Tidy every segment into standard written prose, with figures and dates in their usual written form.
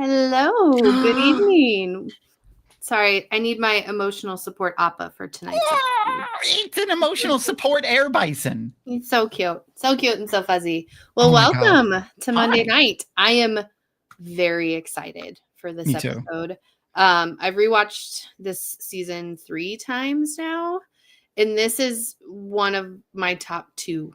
Hello, good evening. Sorry, I need my emotional support Appa for tonight. It's an emotional support air bison. He's so cute and so fuzzy. Well, welcome to Monday night. I am very excited for this episode. I've rewatched this season 3 times now, and this is one of my top 2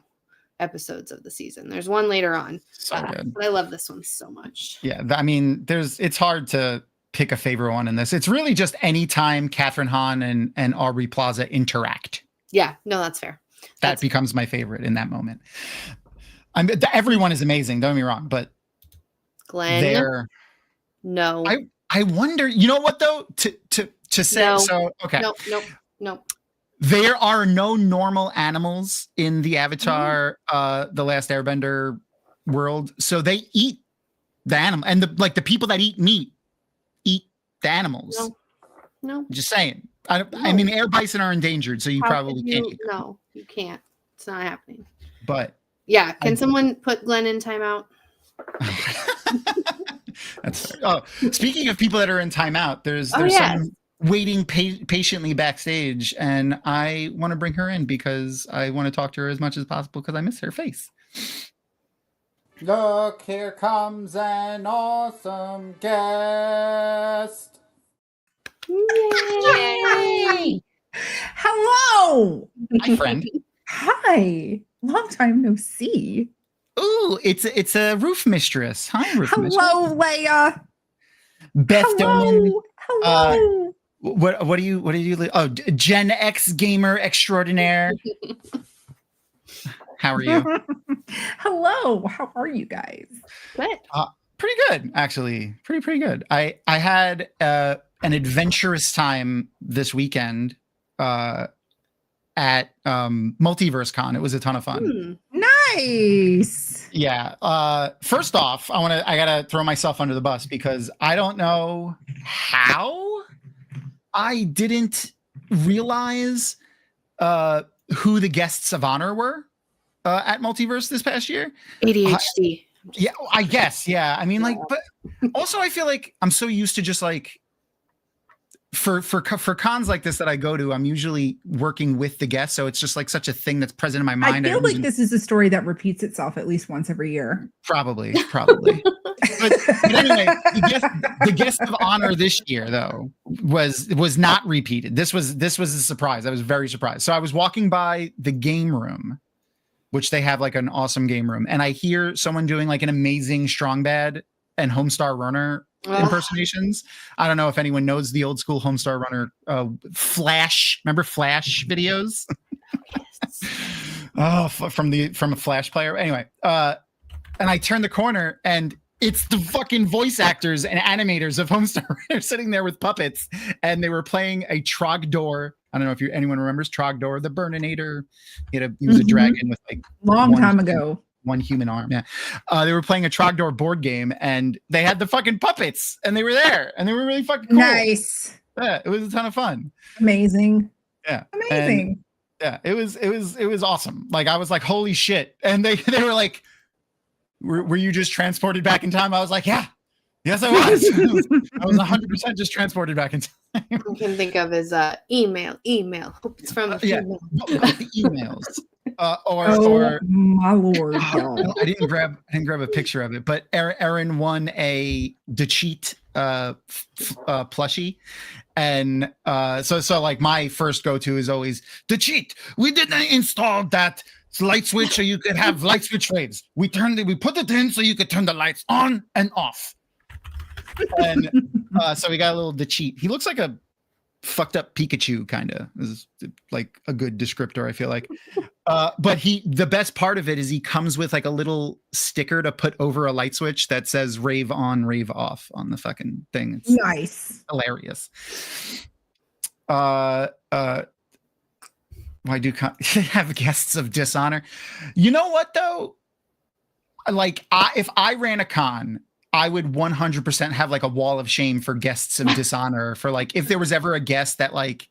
episodes of the season. There's one later on. So good. But I love this one so much. Yeah, I mean, it's hard to pick a favorite one in this. It's really just any time Catherine Hahn and Aubrey Plaza interact. Yeah, no, that's fair. That becomes my favorite in that moment. Everyone is amazing, don't get me wrong, but Glenn, no. I wonder, you know what though? To say no. So okay. No. There are no normal animals in the Avatar, The Last Airbender world. So they eat the animal, and the people that eat meat eat the animals. No. Just saying. I mean, air bison are endangered, so you probably can't eat them. No, you can't. It's not happening. But yeah, can someone put Glenn in timeout? That's fair. Oh, speaking of people that are in timeout, there's someone waiting patiently backstage, and I want to bring her in because I want to talk to her as much as possible because I miss her face. Look, here comes an awesome guest. Yay! Hello! Hi, friend. Hi. Long time no see. Ooh, it's a roof mistress. Hi, roof mistress. Hello, Leia. BethDomon. Hello. What do you? Oh, Gen X gamer extraordinaire. How are you? Hello. How are you guys? Good. Pretty good, actually. Pretty good. I had an adventurous time this weekend at Multiverse Con. It was a ton of fun. Nice. Yeah. First off, I gotta throw myself under the bus because I don't know how I didn't realize who the guests of honor were at Multiverse this past year. ADHD. Yeah, I guess. Yeah. I mean, but also I feel like I'm so used to just for cons like this that I go to, I'm usually working with the guests, so it's just like such a thing that's present in my mind. I feel like this is a story that repeats itself at least once every year. Probably. but anyway, the guest of honor this year though was not repeated. This was a surprise. I was very surprised. So I was walking by the game room, which they have like an awesome game room, and I hear someone doing like an amazing Strong Bad and Homestar Runner impersonations. I don't know if anyone knows the old school Homestar Runner Flash. Remember Flash videos? From a Flash player. Anyway, and I turn the corner and it's the fucking voice actors and animators of Homestar Runner sitting there with puppets, and they were playing a Trogdor. I don't know if anyone remembers Trogdor, the Burninator. He was a dragon with like time ago. One human arm. Yeah. They were playing a Trogdor board game, and they had the fucking puppets, and they were there, and they were really fucking cool. Nice. Yeah, it was a ton of fun. Amazing. Yeah. Amazing. And, yeah, it was awesome. Like I was like, holy shit. And they were like, were you just transported back in time? I was like, yeah. Yes, I was. I was 100% just transported back in time. I can think of his email. Hope it's from the emails. Or my lord, I didn't grab a picture of it, but Erin won a DeCheat plushie, and so like my first go-to is always DeCheat. We didn't install that light switch so you could have light switch waves. We put it in so you could turn the lights on and off. And so we got a little DeCheat. He looks like a fucked up Pikachu, kind of. Is like a good descriptor, I feel like. But the best part of it is he comes with like a little sticker to put over a light switch that says rave on, rave off on the fucking thing. It's nice. Hilarious. Why do have guests of dishonor? You know what though? Like if I ran a con, I would 100% have like a wall of shame for guests of dishonor, for like if there was ever a guest that like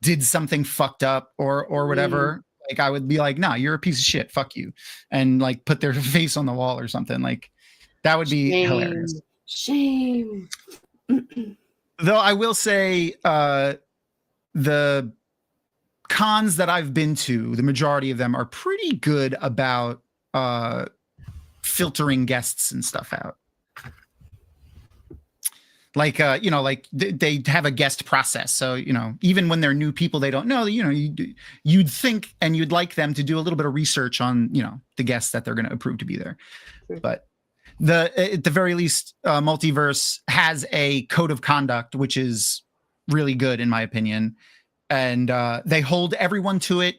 did something fucked up or whatever. Like I would be like, nah, you're a piece of shit. Fuck you. And like put their face on the wall or something. Like that would be hilarious. Shame. Though I will say, the cons that I've been to, the majority of them are pretty good about filtering guests and stuff out. Like, like they have a guest process. So, even when they're new people they don't know, you'd think and you'd like them to do a little bit of research on, the guests that they're going to approve to be there. Sure. But at the very least, Multiverse has a code of conduct, which is really good in my opinion. And they hold everyone to it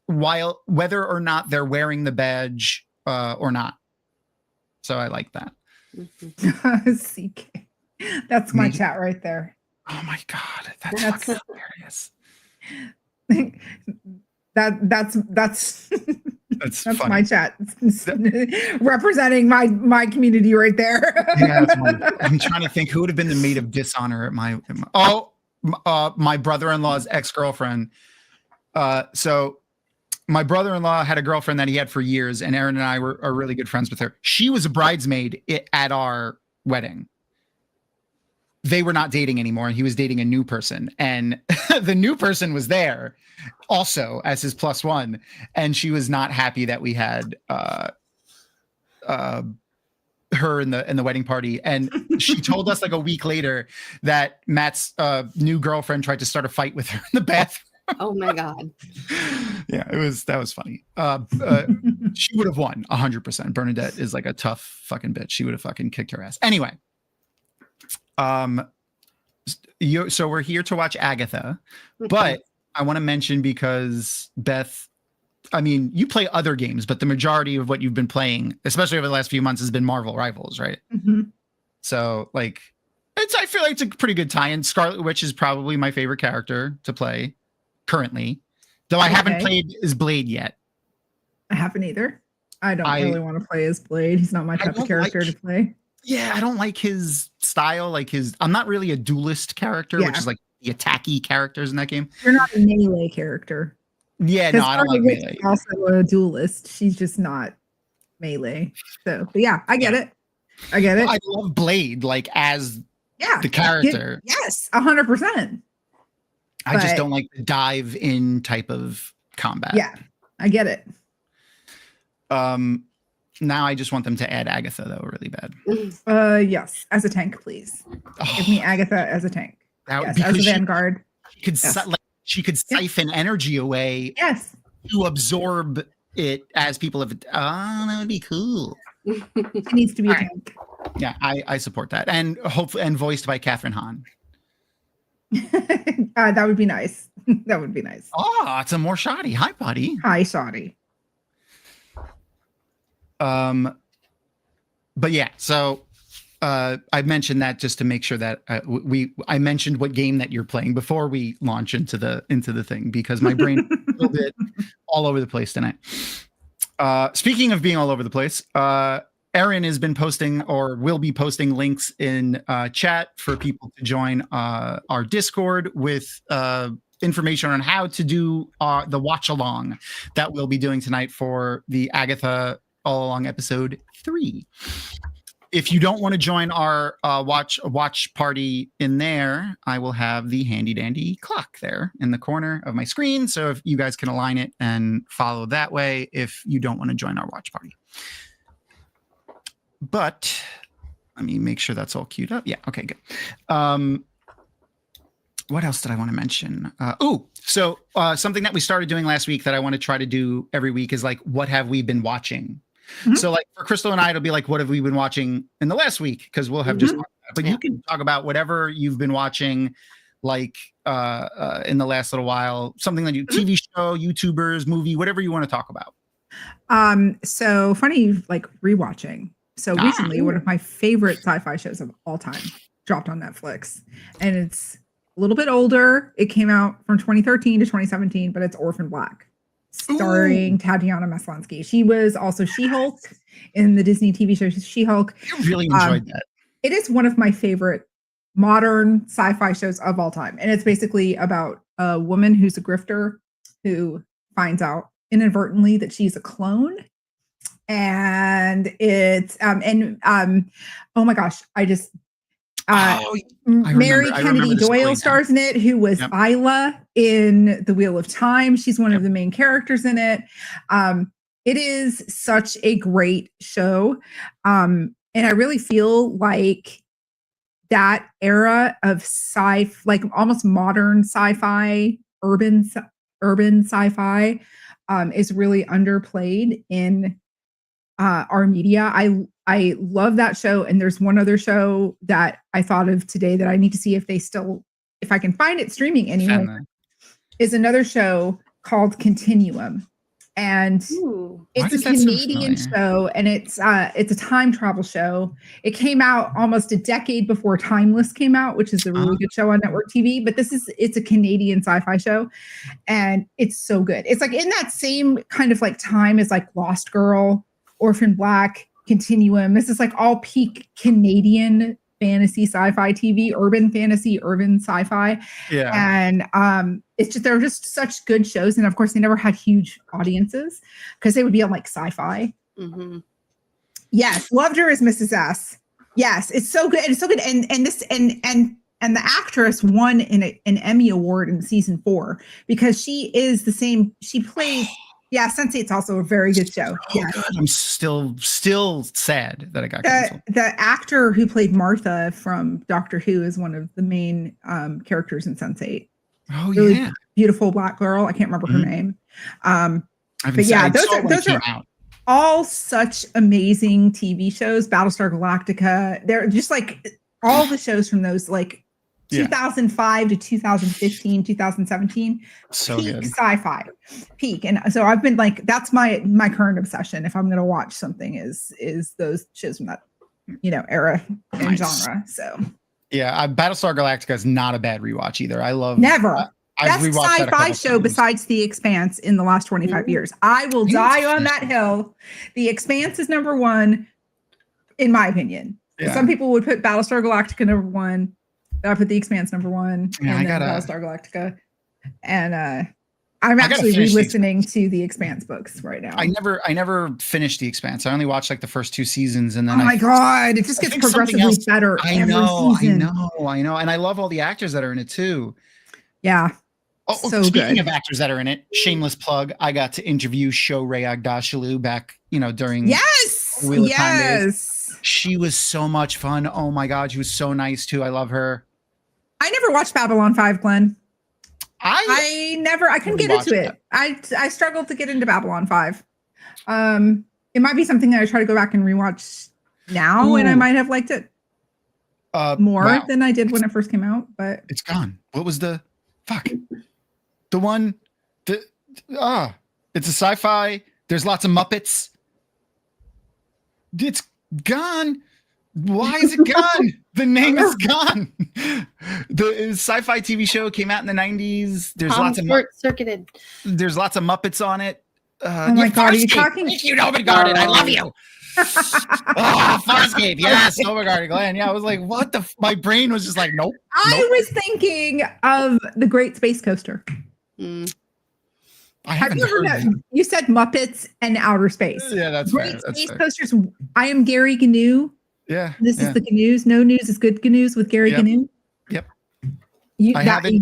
whether or not they're wearing the badge or not. So I like that. CK. That's my chat right there. Oh my God. That's fucking hilarious. That's funny. my chat representing my community right there. Yeah, I'm trying to think who would have been the maid of dishonor at my brother-in-law's ex-girlfriend. So my brother-in-law had a girlfriend that he had for years, and Aaron and I are really good friends with her. She was a bridesmaid at our wedding. They were not dating anymore, and he was dating a new person. And the new person was there also as his plus one. And she was not happy that we had her in the wedding party. And she told us like a week later that Matt's new girlfriend tried to start a fight with her in the bathroom. Oh my God. Yeah, that was funny. She would have won 100%. Bernadette is like a tough fucking bitch. She would have fucking kicked her ass. Anyway. So we're here to watch Agatha, but I want to mention because Beth, I mean, you play other games, but the majority of what you've been playing, especially over the last few months, has been Marvel Rivals, right? Mm-hmm. So like, I feel like it's a pretty good tie-in. Scarlet Witch is probably my favorite character to play currently, though I haven't played as Blade yet. I haven't either. I don't really want to play as Blade. He's not my type of character to play. Yeah, I don't like his style. I'm not really a duelist character, which is like the attacky characters in that game. You're not a melee character. Yeah, no, I don't like melee. Also a duelist. She's just not melee. So, but yeah, I get it. I love Blade, like as the character. Yes, 100%. I just don't like the dive in type of combat. Yeah, I get it. Now I just want them to add Agatha though, really bad. Yes, as a tank, please. Give me Agatha as a tank. Yes, as a vanguard. She could siphon energy away. Yes. To absorb it as people have. Oh, that would be cool. She needs to be a tank. Yeah, I support that, and hopefully, and voiced by Catherine Hahn. That would be nice. That would be nice. Oh, it's a more shoddy. Hi, buddy. Hi, shoddy. But yeah, so I mentioned that just to make sure that I mentioned what game that you're playing before we launch into the thing, because my brain a little bit all over the place tonight. Speaking of being all over the place, Erin has been posting or will be posting links in chat for people to join our Discord with information on how to do the watch along that we'll be doing tonight for the Agatha All Along episode 3. If you don't want to join our watch party in there, I will have the handy dandy clock there in the corner of my screen. So if you guys can align it and follow that way, if you don't want to join our watch party. But let me make sure that's all queued up. Yeah. Okay, good. What else did I want to mention? So something that we started doing last week that I want to try to do every week is like, what have we been watching? Mm-hmm. So like for Crystal and I, it'll be like, what have we been watching in the last week? Because we'll have just, but you can talk about whatever you've been watching, like in the last little while, something that TV show, YouTubers, movie, whatever you want to talk about. So funny, like rewatching. So recently, one of my favorite sci-fi shows of all time dropped on Netflix, and it's a little bit older. It came out from 2013 to 2017, but it's Orphan Black, starring Tatiana Maslany. She was also She-Hulk in the Disney TV show She-Hulk. I really enjoyed that. It is one of my favorite modern sci-fi shows of all time, and it's basically about a woman who's a grifter who finds out inadvertently that she's a clone and it's oh my gosh, I just Mary Kennedy Doyle stars in it, who was Isla in The Wheel of Time. She's one of the main characters in it. It is such a great show, and I really feel like that era of like almost modern sci-fi, urban sci-fi, is really underplayed in our media. I love that show. And there's one other show that I thought of today that I need to see if I can find it streaming anywhere, is another show called Continuum. And it's a Canadian show, and it's a time travel show. It came out almost a decade before Timeless came out, which is a really good show on network TV. But it's a Canadian sci-fi show, and it's so good. It's like in that same kind of like time as like Lost Girl, Orphan Black, Continuum. This is like all peak Canadian fantasy sci-fi TV, urban fantasy, urban sci-fi. Yeah. And it's just, they're just such good shows. And of course they never had huge audiences because they would be on like Sci-Fi. Mm-hmm. Yes. Loved her as Mrs. S. Yes. It's so good. It's so good. And the actress won an Emmy Award in season 4 because she is the same. She plays Sense8's also a very good show. Good. I'm still sad that I got canceled. The actor who played Martha from Doctor Who is one of the main characters in Sense8. Oh, really beautiful black girl. I can't remember her name. But yeah, those are all such amazing TV shows. Battlestar Galactica. They're just like all the shows from those, like 2005 to 2015, 2017, so peak good. Sci-fi, peak. And so I've been like, that's my current obsession. If I'm going to watch something, is those shows from that, era and genre. So yeah, Battlestar Galactica is not a bad rewatch either. I love never. Best sci-fi show besides The Expanse in the last 25 years. I will die on that hill. The Expanse is number 1, in my opinion. Yeah. Some people would put Battlestar Galactica number 1. I put The Expanse number 1, and then Battlestar Galactica. And I'm actually re-listening to the Expanse books right now. I never finished The Expanse. I only watched like the first 2 seasons, and then my god, it just gets progressively better every season. I know, and I love all the actors that are in it too. Yeah. So speaking of actors that are in it, shameless plug, I got to interview Shohreh Aghdashloo back, during Wheel of Time days. She was so much fun. Oh my god, she was so nice too. I love her. I never watched Babylon 5, Glenn. I couldn't get into it. I struggled to get into Babylon 5. It might be something that I try to go back and rewatch now, and I might have liked it more than I did when it first came out. But it's gone. What was the fuck? The one, it's a sci-fi. There's lots of Muppets. It's gone. Why is it gone? The name is gone. The sci-fi TV show came out in the 90s. There's lots of circuited. There's lots of Muppets on it. Oh my god, are you talking? You Overguarded. I love you. Farscape. Yes, Overguarded. Glenn. Yeah, I was like, what the? My brain was just like, nope. I was thinking of The Great Space Coaster. I haven't heard that. You said Muppets and Outer Space. Yeah, that's Great Space Coasters. I am Gary Gnu. Yeah. This is the GNUs. No news is good GNUs with Gary Gnu. Yep. You brought me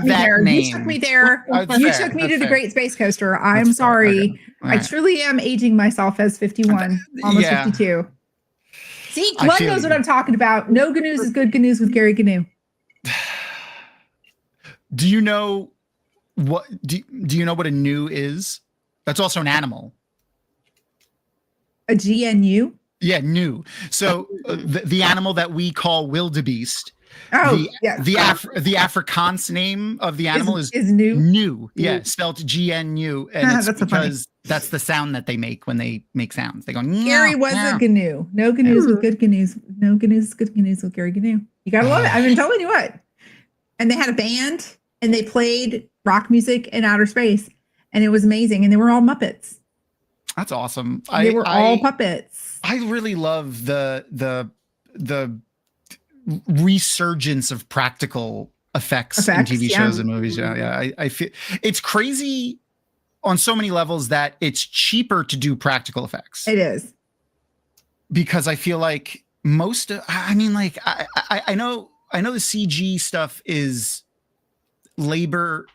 there. Name. You took me there. You took me to the Great Space Coaster. I'm sorry. Okay. Right. I truly am aging myself as 51, almost 52. See, Glenn knows what I'm talking about. No GNUs is good GNUs with Gary Gnu. Do you know what a gnu is? That's also an animal. A GNU? Yeah, gnu. So the animal that we call wildebeest. Oh, the Afrikaans name of the animal is gnu. Gnu. Yeah, spelled GNU, and it's because that's the sound that they make when they make sounds. They go. Gary was a GNU. No GNUs with good GNUs. No GNUs good GNUs with Gary Gnu. You gotta love it. I've been telling you what. And they had a band, and they played rock music in outer space, and it was amazing. And they were all Muppets. That's awesome. They were all puppets. I really love the resurgence of practical effects in TV shows and movies. Yeah. I feel it's crazy on so many levels that it's cheaper to do practical effects. It is. Because I feel like I know the CG stuff is labor.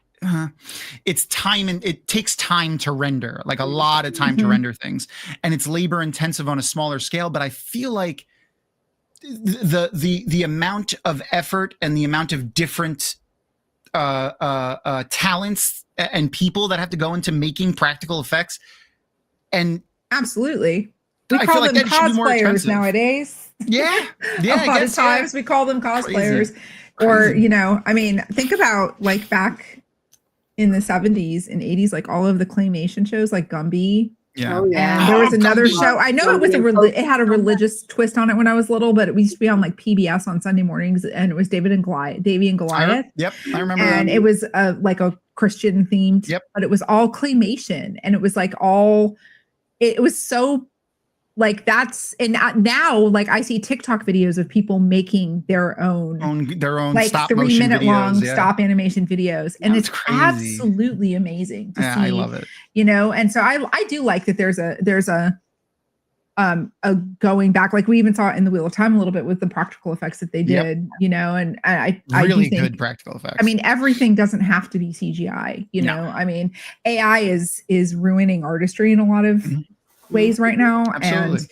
It's time, and it takes time to render, like a lot of time to render things, and it's labor intensive on a smaller scale. But I feel like the amount of effort and the amount of different talents and people that have to go into making practical effects, and absolutely, we call them cosplayers nowadays. Yeah, a lot of times we call them cosplayers. Or, think about like back in the 70s and 80s, like all of the claymation shows like Gumby. Yeah. Oh, yeah. And there was another show. I know it was it had a religious twist on it when I was little, but it used to be on like PBS on Sunday mornings, and it was Davy and Goliath. I remember. And it was like a Christian themed, but it was all claymation, and it was like it was so like and now like I see TikTok videos of people making their own like stop 3-minute long stop animation videos, and it's crazy. Absolutely amazing to see. I love it. And so I do like that there's a going back, like we even saw it in the Wheel of Time a little bit with the practical effects that they did, and I really do think, good practical effects. I mean, everything doesn't have to be CGI, know. I mean, AI is ruining artistry in a lot of ways right now. Absolutely. And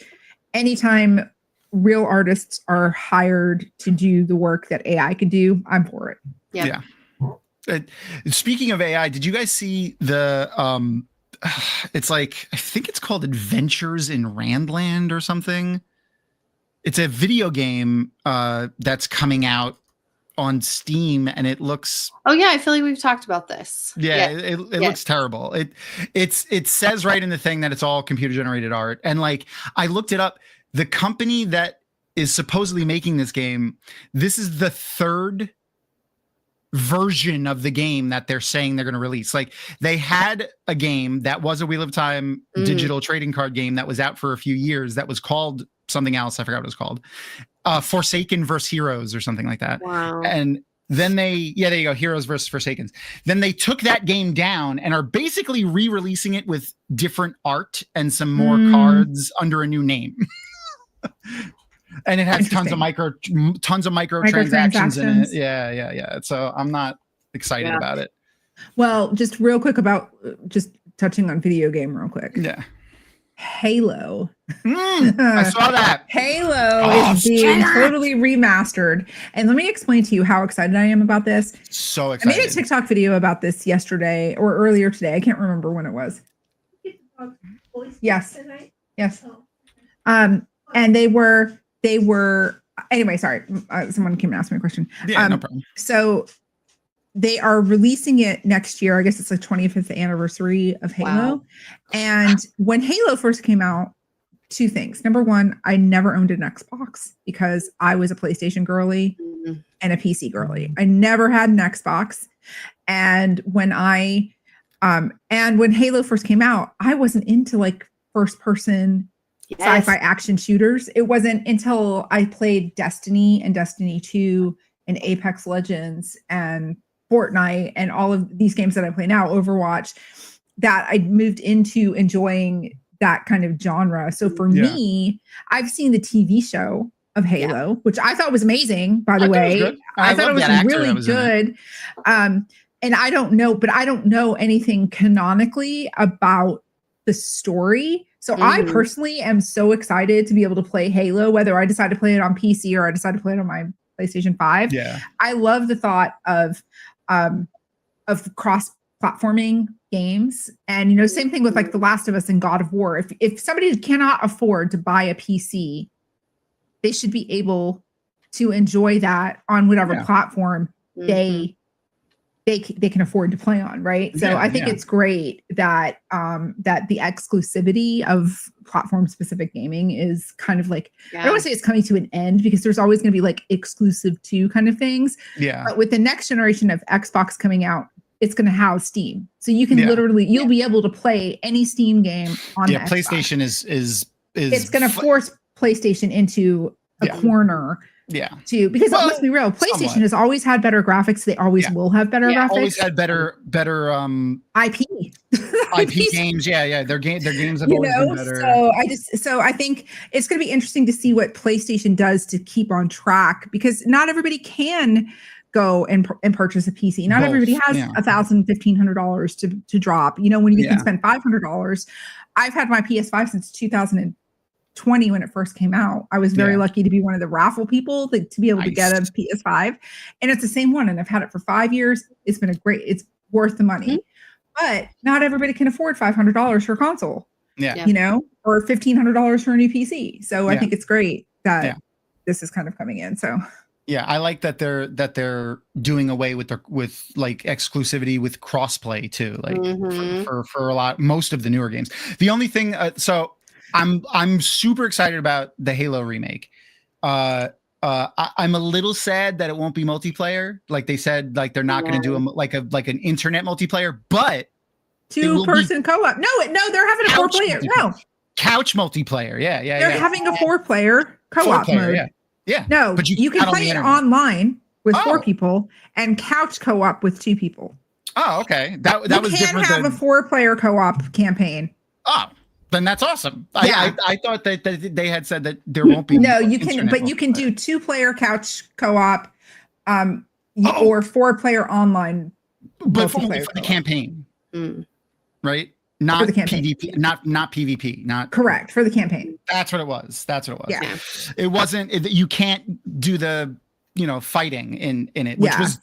anytime real artists are hired to do the work that AI could do, I'm for it. Yeah. Speaking of AI, did you guys see the it's like, I think it's called Adventures in Randland or something. It's a video game that's coming out on Steam, and it looks. Oh yeah, I feel like we've talked about this. Yeah, it looks terrible. It says right in the thing that it's all computer generated art, and like I looked it up. The company that is supposedly making this game, this is the third version of the game that they're saying they're going to release. Like they had a game that was a Wheel of Time digital trading card game that was out for a few years that was called something else. I forgot what it was called. Forsaken versus Heroes or something like that. Wow. And then there you go. Heroes versus Forsakens. Then they took that game down and are basically re-releasing it with different art and some more cards under a new name. And it has tons of microtransactions in it. Yeah. So I'm not excited about it. Well, just real quick about just touching on video game real quick. Yeah. Halo. I saw that. Halo is being totally remastered. And let me explain to you how excited I am about this. So excited. I made a TikTok video about this yesterday or earlier today. I can't remember when it was. Yes. And they were anyway, sorry. Someone came and asked me a question. Yeah, no problem. So they are releasing it next year. I guess it's the 25th anniversary of Halo. Wow. And when Halo first came out, two things. Number one, I never owned an Xbox because I was a PlayStation girly and a PC girly. I never had an Xbox. And when when Halo first came out, I wasn't into like first person sci-fi action shooters. It wasn't until I played Destiny and Destiny 2 and Apex Legends and Fortnite and all of these games that I play now, Overwatch, that I moved into enjoying that kind of genre. So for me, I've seen the TV show of Halo, which I thought was amazing, by the way. I thought it was really good. And I don't know anything canonically about the story. So I personally am so excited to be able to play Halo, whether I decide to play it on PC or I decide to play it on my PlayStation 5. Yeah. I love the thought of cross-platforming games. And, same thing with like The Last of Us and God of War. If somebody cannot afford to buy a PC, they should be able to enjoy that on whatever platform they can afford to play on, right? So I think it's great that that the exclusivity of platform-specific gaming is kind of like, I don't want to say it's coming to an end because there's always going to be like exclusive to kind of things. Yeah. But with the next generation of Xbox coming out, it's going to house Steam, so you can you'll be able to play any Steam game on. Yeah, PlayStation is it's going to force PlayStation into a corner. Yeah. Because let's be real, PlayStation has always had better graphics. They always will have better graphics. Always had better IP. IP games. Yeah. Their games have always been better. So I think it's going to be interesting to see what PlayStation does to keep on track, because not everybody can go and purchase a PC. Not everybody has $1,000, $1,500 to drop. When you can spend $500. I've had my PS5 since 2020 when it first came out. I was very lucky to be one of the raffle people to be able to get a PS5, and it's the same one. And I've had it for 5 years. It's been it's worth the money, but not everybody can afford $500 for a console. Or $1,500 for a new PC. So I think it's great that this is kind of coming in. So. Yeah, I like that they're doing away with like exclusivity with crossplay too, like for most of the newer games. The only thing, so I'm super excited about the Halo remake. I'm a little sad that it won't be multiplayer. Like they said, like they're not going to do an internet multiplayer, but 2-person co-op. No, they're having a 4-player. No, couch multiplayer. Yeah. They're having a 4-player co-op mode. Yeah. No, but you can play it online with 4 people and couch co-op with 2 people. Oh, okay. That was different. You can have a 4-player co-op campaign. Oh, then that's awesome. Yeah. I thought that they had said that there won't be. No, you can, but you can do 2-player couch co-op, or 4-player online. But only for the campaign, right? Not PvP, not PvP, not correct for the campaign. That's what it was. Yeah. It wasn't. You can't do the fighting in it, which was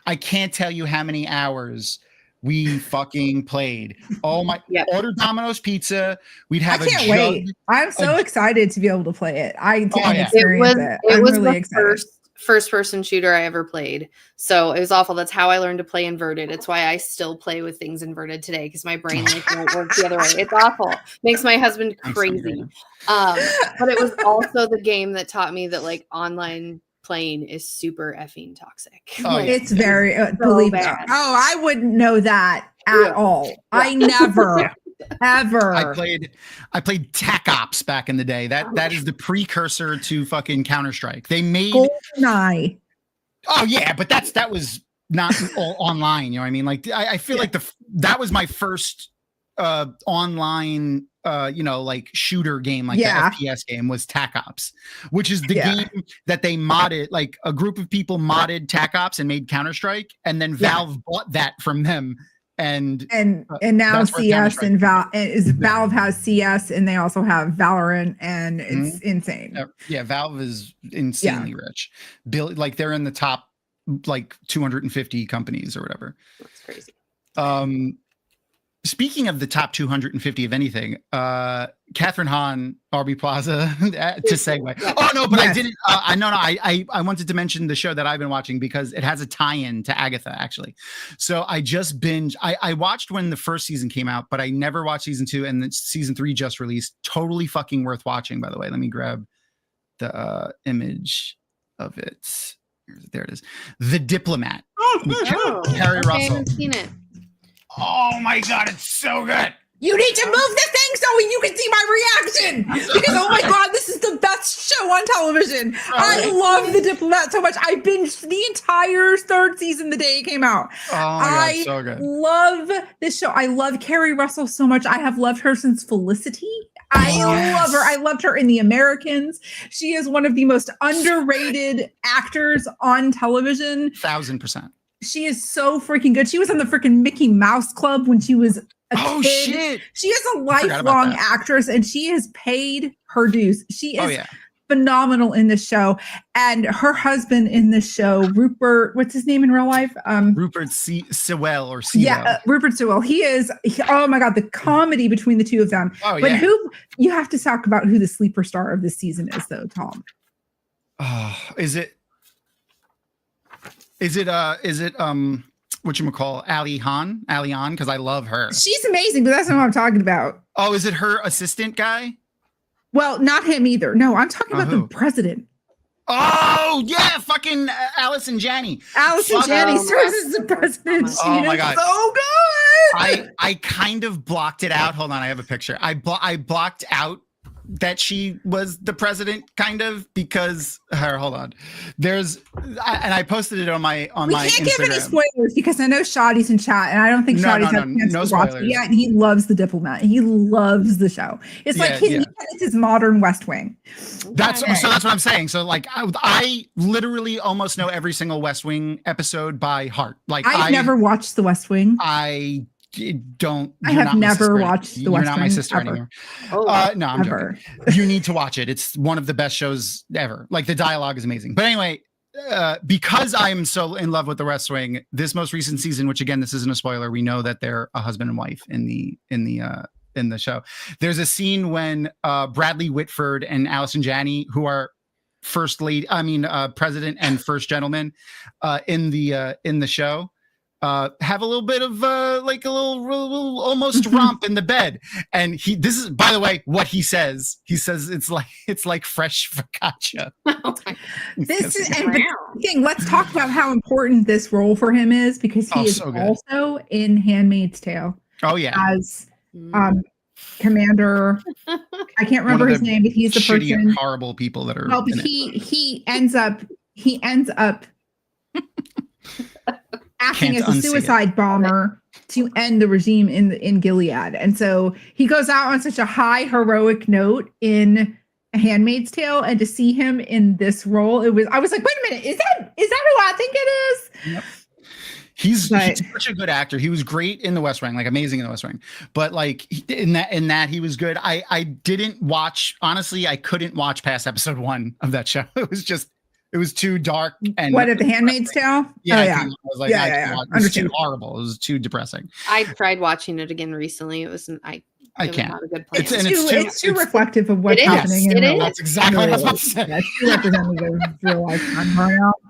I can't tell you how many hours we fucking played. Oh my! Order Domino's pizza. We'd have. I can't wait. I'm so excited to be able to play it. I didn't experience it. It was really excited. First-person shooter I ever played, so it was awful. That's how I learned to play inverted. It's why I still play with things inverted today, because my brain won't work the other way. It's awful. Makes my husband crazy. But it was also the game that taught me that online playing is super effing toxic. It's very believe me. Oh, I wouldn't know that at all. Yeah. I never. Ever. I played Tac Ops back in the day. That is the precursor to fucking Counter-Strike. They made GoldenEye. Oh yeah, but that was not all online. You know what I mean? Like I feel like that was my first online like shooter game, like the FPS game, was Tac Ops, which is the game that they modded. Like a group of people modded Tac Ops and made Counter-Strike, and then Valve bought that from them. And now CS and Valve has CS, and they also have Valorant, and it's insane. Yeah, Valve is insanely rich. Like they're in the top 250 companies or whatever. That's crazy. Speaking of the top 250 of anything, Catherine Hahn, Aubrey Plaza, to segue. Oh no, but I didn't. I wanted to mention the show that I've been watching because it has a tie-in to Agatha, actually. So I just binged. I watched when the first season came out, but I never watched season 2, and then season 3 just released. Totally fucking worth watching, by the way. Let me grab the image of it. There it is. The Diplomat. Carrie Russell. I haven't seen it. Oh my god, it's so good. You need to move the thing so you can see my reaction. Because oh my god, this is the best show on television. I love The Diplomat so much. I binged the entire 3rd season the day it came out. Oh my god, so good. Love this show. I love Carrie Russell so much. I have loved her since Felicity. I love her. I loved her in The Americans. She is one of the most underrated actors on television. 1000%. She is so freaking good. She was on the freaking Mickey Mouse Club when she was a kid. Shit. She is a lifelong actress, and she has paid her dues. She is phenomenal in this show. And her husband in this show, Rupert, what's his name in real life? Rupert Sewell or Sewell. Yeah, Rupert Sewell. Oh my God, the comedy between the two of them. You have to talk about who the sleeper star of this season is, though, Thom. Is it whatchamacall, Ali Hahn? Because I love her. She's amazing, but that's not what I'm talking about. Oh, is it her assistant guy? Well, not him either. No, I'm talking about the president. Oh, yeah, fucking Allison Janney. Allison Janney serves as the president. Oh my god, so good. I kind of blocked it out. Hold on, I have a picture. I blocked out that she was the president, kind of, because hold on, I posted it on my We my can't Instagram. give any spoilers because I know Shoddy's in chat, and I don't think Shoddy's had a chance to watch it yet. And he loves The Diplomat. He loves the show. It's like it's his modern West Wing. That's what I'm saying. So like I literally almost know every single West Wing episode by heart. Like I've never watched The West Wing. I have never watched The West Wing. You're not my sister ever. anymore. Oh, no, I'm joking. You need to watch it. It's one of the best shows ever. Like the dialogue is amazing. But anyway, because I'm so in love with The West Wing, this most recent season, which again, this isn't a spoiler, we know that they're a husband and wife in the show. There's a scene when Bradley Whitford and Allison Janney, who are president and first gentleman in the show, have a little bit of like a little almost romp in the bed. And this is, by the way, what he says. He says it's like fresh focaccia. Let's talk about how important this role for him is, because he is also in Handmaid's Tale. Oh yeah. As Commander, I can't remember his name, but he's the person. Horrible people that are. Well, but he ends up acting as a suicide bomber to end the regime in Gilead, and so he goes out on such a high heroic note in A Handmaid's Tale, and to see him in this role, I was like, wait a minute, is that who I think it is? Yep. He's such a good actor. He was great in The West Wing, like amazing in The West Wing. But like in that he was good. I didn't watch, honestly, I couldn't watch past episode 1 of that show. It was too dark. And what, at The Handmaid's Tale? Yeah. I was like, it was too horrible. It was too depressing. I tried watching it again recently. It was I can't. Not a good plan. It's too reflective of what's happening. That's exactly what I was about to say. That's too representative of real life.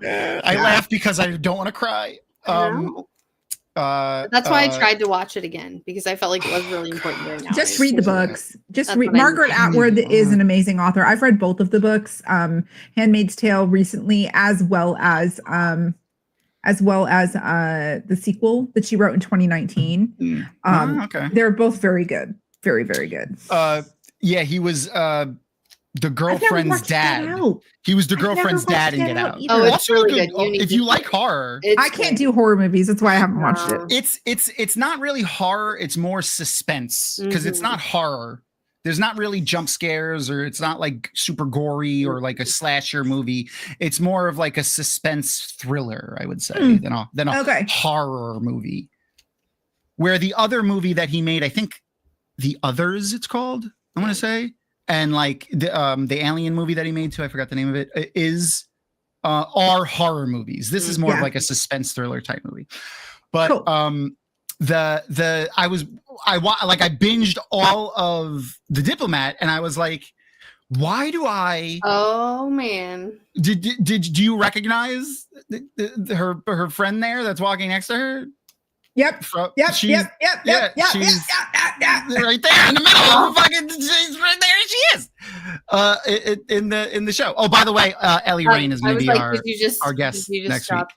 I laugh because I don't want to cry. That's why I tried to watch it again, because I felt like it was really important during that. Just read the books. Margaret Atwood is an amazing author. I've read both of the books, Handmaid's Tale recently, as well as the sequel that she wrote in 2019. They're both very good. Very, very good. He was the girlfriend's dad. He was the girlfriend's dad in Get Out. Oh, it's really good. If you like horror, I can't do horror movies. That's why I haven't watched it. It's not really horror. It's more suspense, because it's not horror. There's not really jump scares, or it's not like super gory or like a slasher movie. It's more of like a suspense thriller, I would say, than a horror movie. Where the other movie that he made, I think The Others, it's called, I want to say. And like the Alien movie that he made too, I forgot the name of it, are horror movies. This is more of like a suspense thriller type movie. But cool. I binged all of The Diplomat, and I was like, why do I? Oh man! Do you recognize her friend there that's walking next to her? Yep. She's right there in the middle. She's right there. She is. In the show. Oh, by the way, Ellie Rain is going to be our guest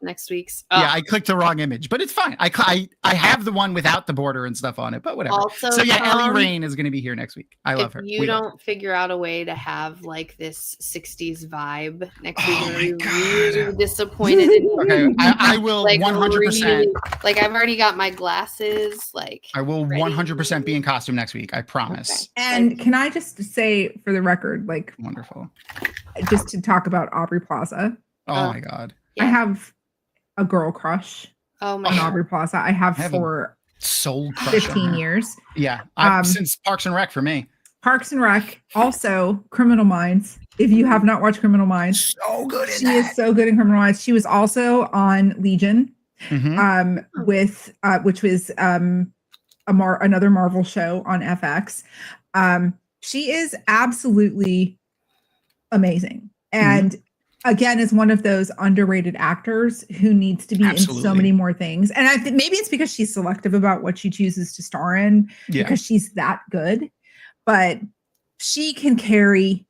next week's. Yeah, I clicked the wrong image, but it's fine. I have the one without the border and stuff on it, but whatever. Also, so yeah, Ellie Rain is going to be here next week. I love her. You don't figure out a way to have like this 60s vibe next week, and you're really disappointed in you. Okay, I will 100%. Like I've already got my glasses. Like I will 100% be in costume next week. I promise. Okay. And can I just say for the record, like, wonderful, just to talk about Aubrey Plaza. Oh my God. I have a girl crush on Aubrey Plaza. I have for soul crush 15 years. Yeah. Since Parks and Rec for me. Parks and Rec, also Criminal Minds. If you have not watched Criminal Minds, so good. She is so good in Criminal Minds. She was also on Legion. Which was another Marvel show on FX. She is absolutely amazing, and again is one of those underrated actors who needs to be in so many more things. And I think maybe it's because she's selective about what she chooses to star in, because she's that good. But she can carry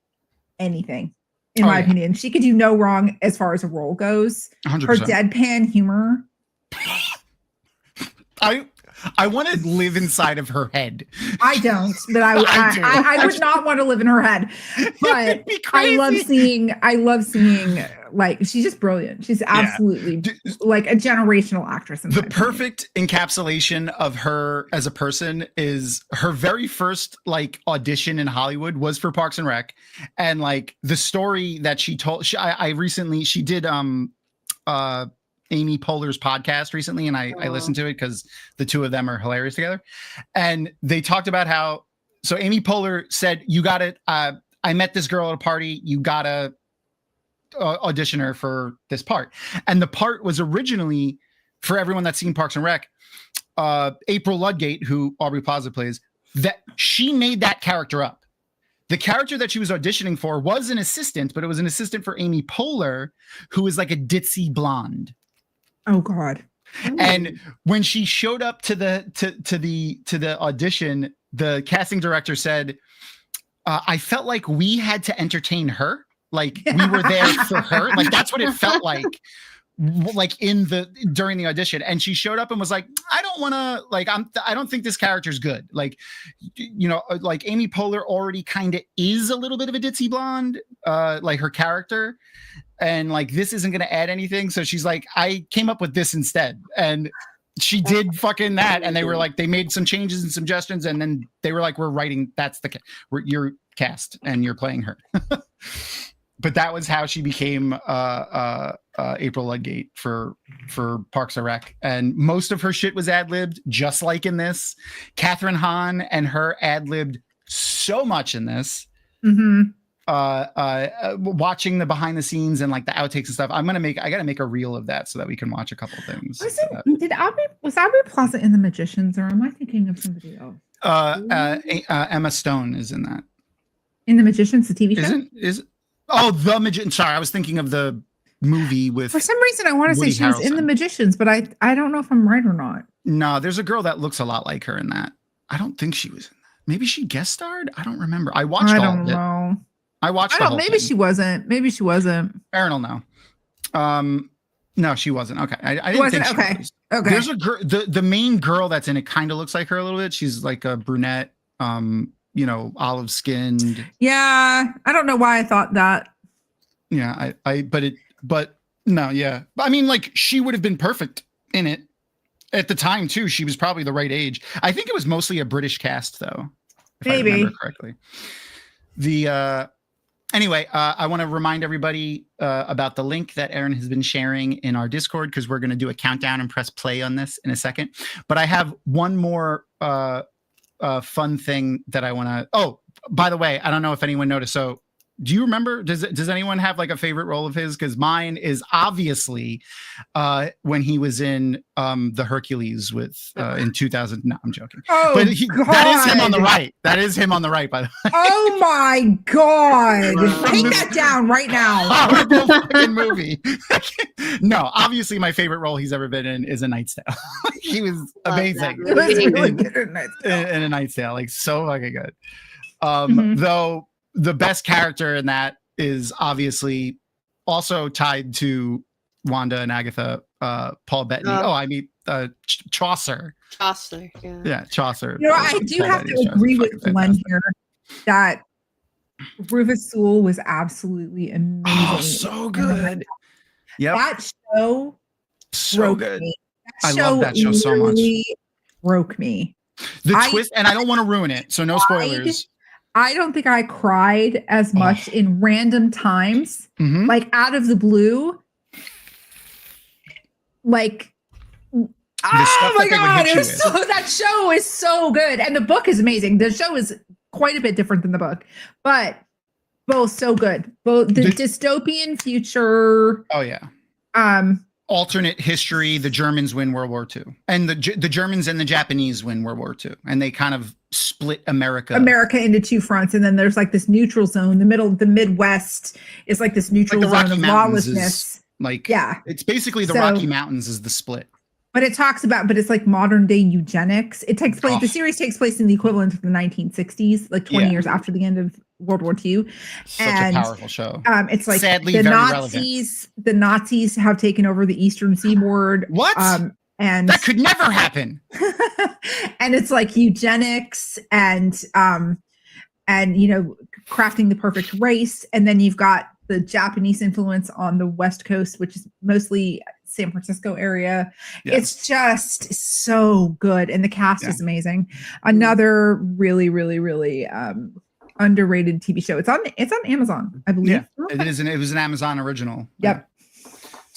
anything. In my opinion, she could do no wrong as far as a role goes. 100%. Her deadpan humor. I want to live inside of her head. I don't, but I would not want to live in her head. But I love seeing like she's just brilliant. She's absolutely like a generational actress. The perfect encapsulation of her as a person is her very first like audition in Hollywood was for Parks and Rec, and like the story that she told. She did Amy Poehler's podcast recently, and I listened to it because the two of them are hilarious together. And they talked about how, so Amy Poehler said, you got to, I met this girl at a party, you got to audition her for this part. And the part was originally, for everyone that's seen Parks and Rec, April Ludgate, who Aubrey Plaza plays, that she made that character up. The character that she was auditioning for was an assistant, but it was an assistant for Amy Poehler, who is like a ditzy blonde. Oh God. And when she showed up to the audition, the casting director said, I felt like we had to entertain her. Like we were there for her. Like that's what it felt like during the audition. And she showed up and was like, I don't want to, like, I don't think this character's good. Like, you know, like Amy Poehler already kind of is a little bit of a ditzy blonde, like her character. And like, this isn't going to add anything. So she's like, I came up with this instead. And she did fucking that. And they were like, they made some changes and suggestions. And then they were like, we're writing, you're cast and you're playing her. But that was how she became April Ludgate for Parks and Rec. And most of her shit was ad-libbed, just like in this. Catherine Hahn and her ad-libbed so much in this. Mm-hmm. Watching the behind the scenes and like the outtakes and stuff. I gotta make a reel of that so that we can watch a couple of things. Was Aubrey Plaza in The Magicians, or am I thinking of somebody else? Emma Stone is in that. In The Magicians, the TV show? The Magician. Sorry, I was thinking of the movie with. For some reason, I want to say she was in The Magicians, but I don't know if I'm right or not. No, there's a girl that looks a lot like her in that. I don't think she was in that. Maybe she guest starred. I don't remember. I watched all of it. I don't know. I watched. Maybe she wasn't. Aaron will know. No, she wasn't. Okay, I didn't think she was. Okay. There's a girl. The main girl that's in it kind of looks like her a little bit. She's like a brunette. You know, olive skinned. Yeah, I don't know why I thought that. Yeah, but no, yeah. I mean, like she would have been perfect in it at the time too. She was probably the right age. I think it was mostly a British cast though, if I remember correctly. Anyway, I want to remind everybody about the link that Aaron has been sharing in our Discord, because we're going to do a countdown and press play on this in a second. But I have one more fun thing that I want to. Oh, by the way, I don't know if anyone noticed. So, do you remember? Does anyone have like a favorite role of his? Because mine is obviously when he was in the Hercules with in 2000. No, I'm joking. Oh, but that is him on the right. That is him on the right. By the way. Oh my God! Take that down right now. Horrible fucking movie. No, obviously my favorite role he's ever been in is A Knight's Tale. He was amazing. It was really good in A Knight's Tale, like so fucking good. Though. The best character in that is obviously also tied to Wanda and Agatha, Paul Bettany. Chaucer. Chaucer, yeah. Yeah, Chaucer. You know, I do Paul have Bettany's to agree with Glenn here that Rufus Sewell was absolutely amazing. Oh, so good. Yeah. That show so good. Me. I love that show so much. Broke me. The twist, and I don't want to ruin it, so no spoilers. I don't think I cried as much in random times, like out of the blue. Like, oh my God, that show is so good. And the book is amazing. The show is quite a bit different than the book, but both so good. Both the dystopian future. Oh yeah. Alternate history. The Germans win World War II, and the Germans and the Japanese win World War II, and they kind of split America into two fronts. And then there's like this neutral zone. The Midwest is like this neutral zone of lawlessness. It's basically the Rocky Mountains is the split. But it's like modern day eugenics. It takes place. The series takes place in the equivalent of the 1960s, like 20 years after the end of World War II. Such a powerful show. It's like sadly the very Nazis. The Nazis have taken over the Eastern Seaboard. What? And that could never happen. And it's like eugenics and crafting the perfect race. And then you've got the Japanese influence on the West Coast, which is mostly San Francisco area. Yeah. It's just so good. And the cast is amazing. Another really, really, really underrated TV show. It's on Amazon, I believe. Yeah, it is. It was an Amazon original. Yep.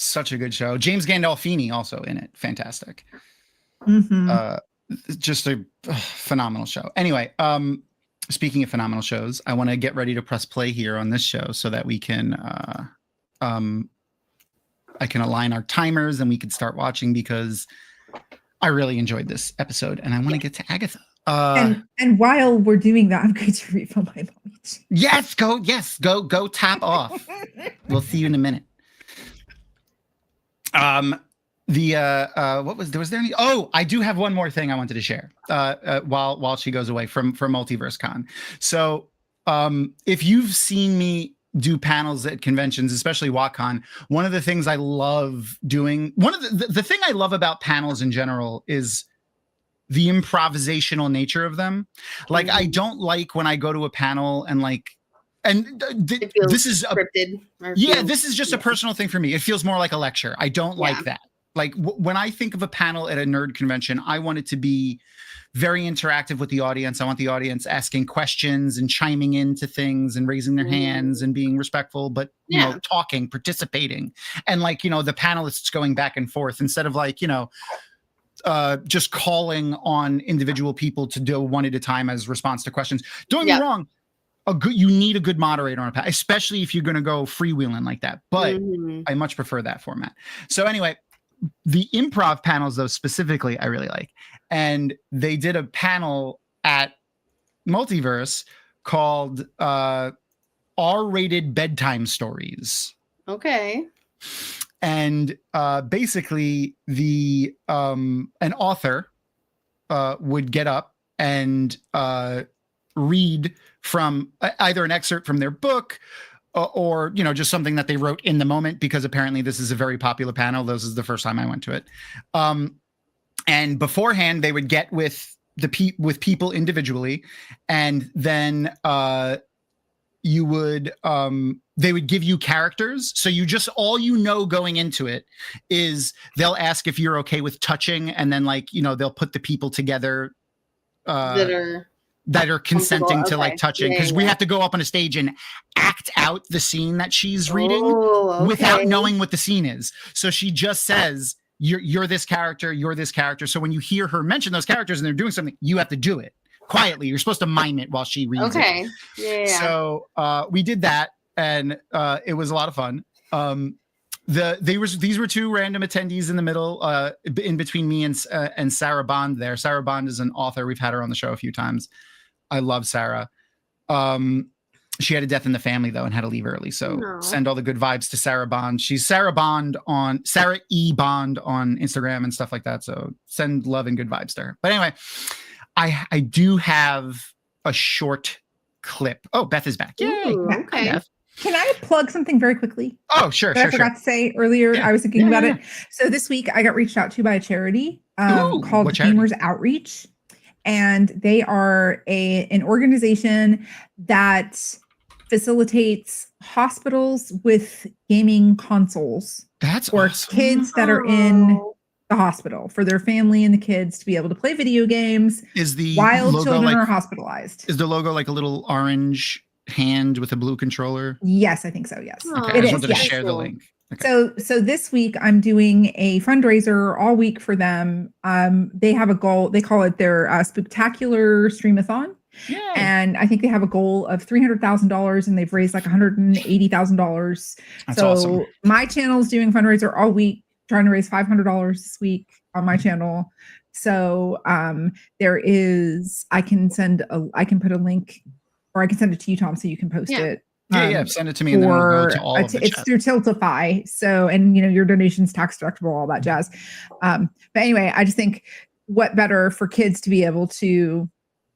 Such a good show. James Gandolfini also in it. Fantastic. Just a phenomenal show. Anyway, speaking of phenomenal shows, I want to get ready to press play here on this show so that we can I can align our timers and we can start watching, because I really enjoyed this episode and I want to get to Agatha. And while we're doing that, I'm going to refill my moment. Yes, go tap off. We'll see you in a minute. Was there any? Oh, I do have one more thing I wanted to share while she goes away from Multiverse Con. So if you've seen me do panels at conventions, especially WattCon, one of the things I love doing, the thing I love about panels in general is the improvisational nature of them. Like, I don't like when I go to a panel and this is scripted. This is just a personal thing for me. It feels more like a lecture. I don't like that. Like when I think of a panel at a nerd convention, I want it to be very interactive with the audience. I want the audience asking questions and chiming into things and raising their hands and being respectful, but you know, talking, participating, and the panelists going back and forth instead of just calling on individual people to do one at a time as response to questions. Don't get me wrong. You need a good moderator on a panel, especially if you're going to go freewheeling like that. But I much prefer that format. So anyway, the improv panels, though, specifically, I really like. And they did a panel at Multiverse called R-rated bedtime stories. Okay. And basically, an author would get up and read from either an excerpt from their book or just something that they wrote in the moment, because apparently this is a very popular panel. This is the first time I went to it. And beforehand, they would get with people individually, and then they would give you characters. So all going into it is they'll ask if you're okay with touching, and then they'll put the people together that are consenting to touching, because we have to go up on a stage and act out the scene that she's reading without knowing what the scene is. So she just says, you're this character, you're this character. So when you hear her mention those characters and they're doing something, you have to do it quietly. You're supposed to mime it while she reads it. Yeah. So we did that, and it was a lot of fun. These were two random attendees in the middle, in between me and Sarah Bond there. Sarah Bond is an author. We've had her on the show a few times. I love Sarah. She had a death in the family, though, and had to leave early. So send all the good vibes to Sarah Bond. She's Sarah E. Bond on Instagram and stuff like that. So send love and good vibes to her. But anyway, I do have a short clip. Oh, Beth is back. Yay. Ooh, okay. Hi, Beth. Can I plug something very quickly? Oh, sure. I forgot to say earlier. I was thinking about it. So this week I got reached out to by a charity called Gamers Outreach. And they are an organization that facilitates hospitals with gaming consoles. That's for awesome. Kids that are in the hospital, for their family and the kids to be able to play video games while children are hospitalized. Is the logo like a little orange hand with a blue controller? Yes, I think so. Yes. Okay, I just wanted to share the link. Okay. So this week I'm doing a fundraiser all week for them. They have a goal. They call it their Spooktacular Streamathon. Yay. And I think they have a goal of $300,000, and they've raised like $180,000. So awesome. My channel is doing fundraiser all week, trying to raise $500 this week on my channel. So I can put a link, or I can send it to you, Thom, so you can post it. Send it to me, and then we'll go to all of the it's through Tiltify. So, and your donation's tax deductible, all that jazz. But anyway, I just think what better for kids to be able to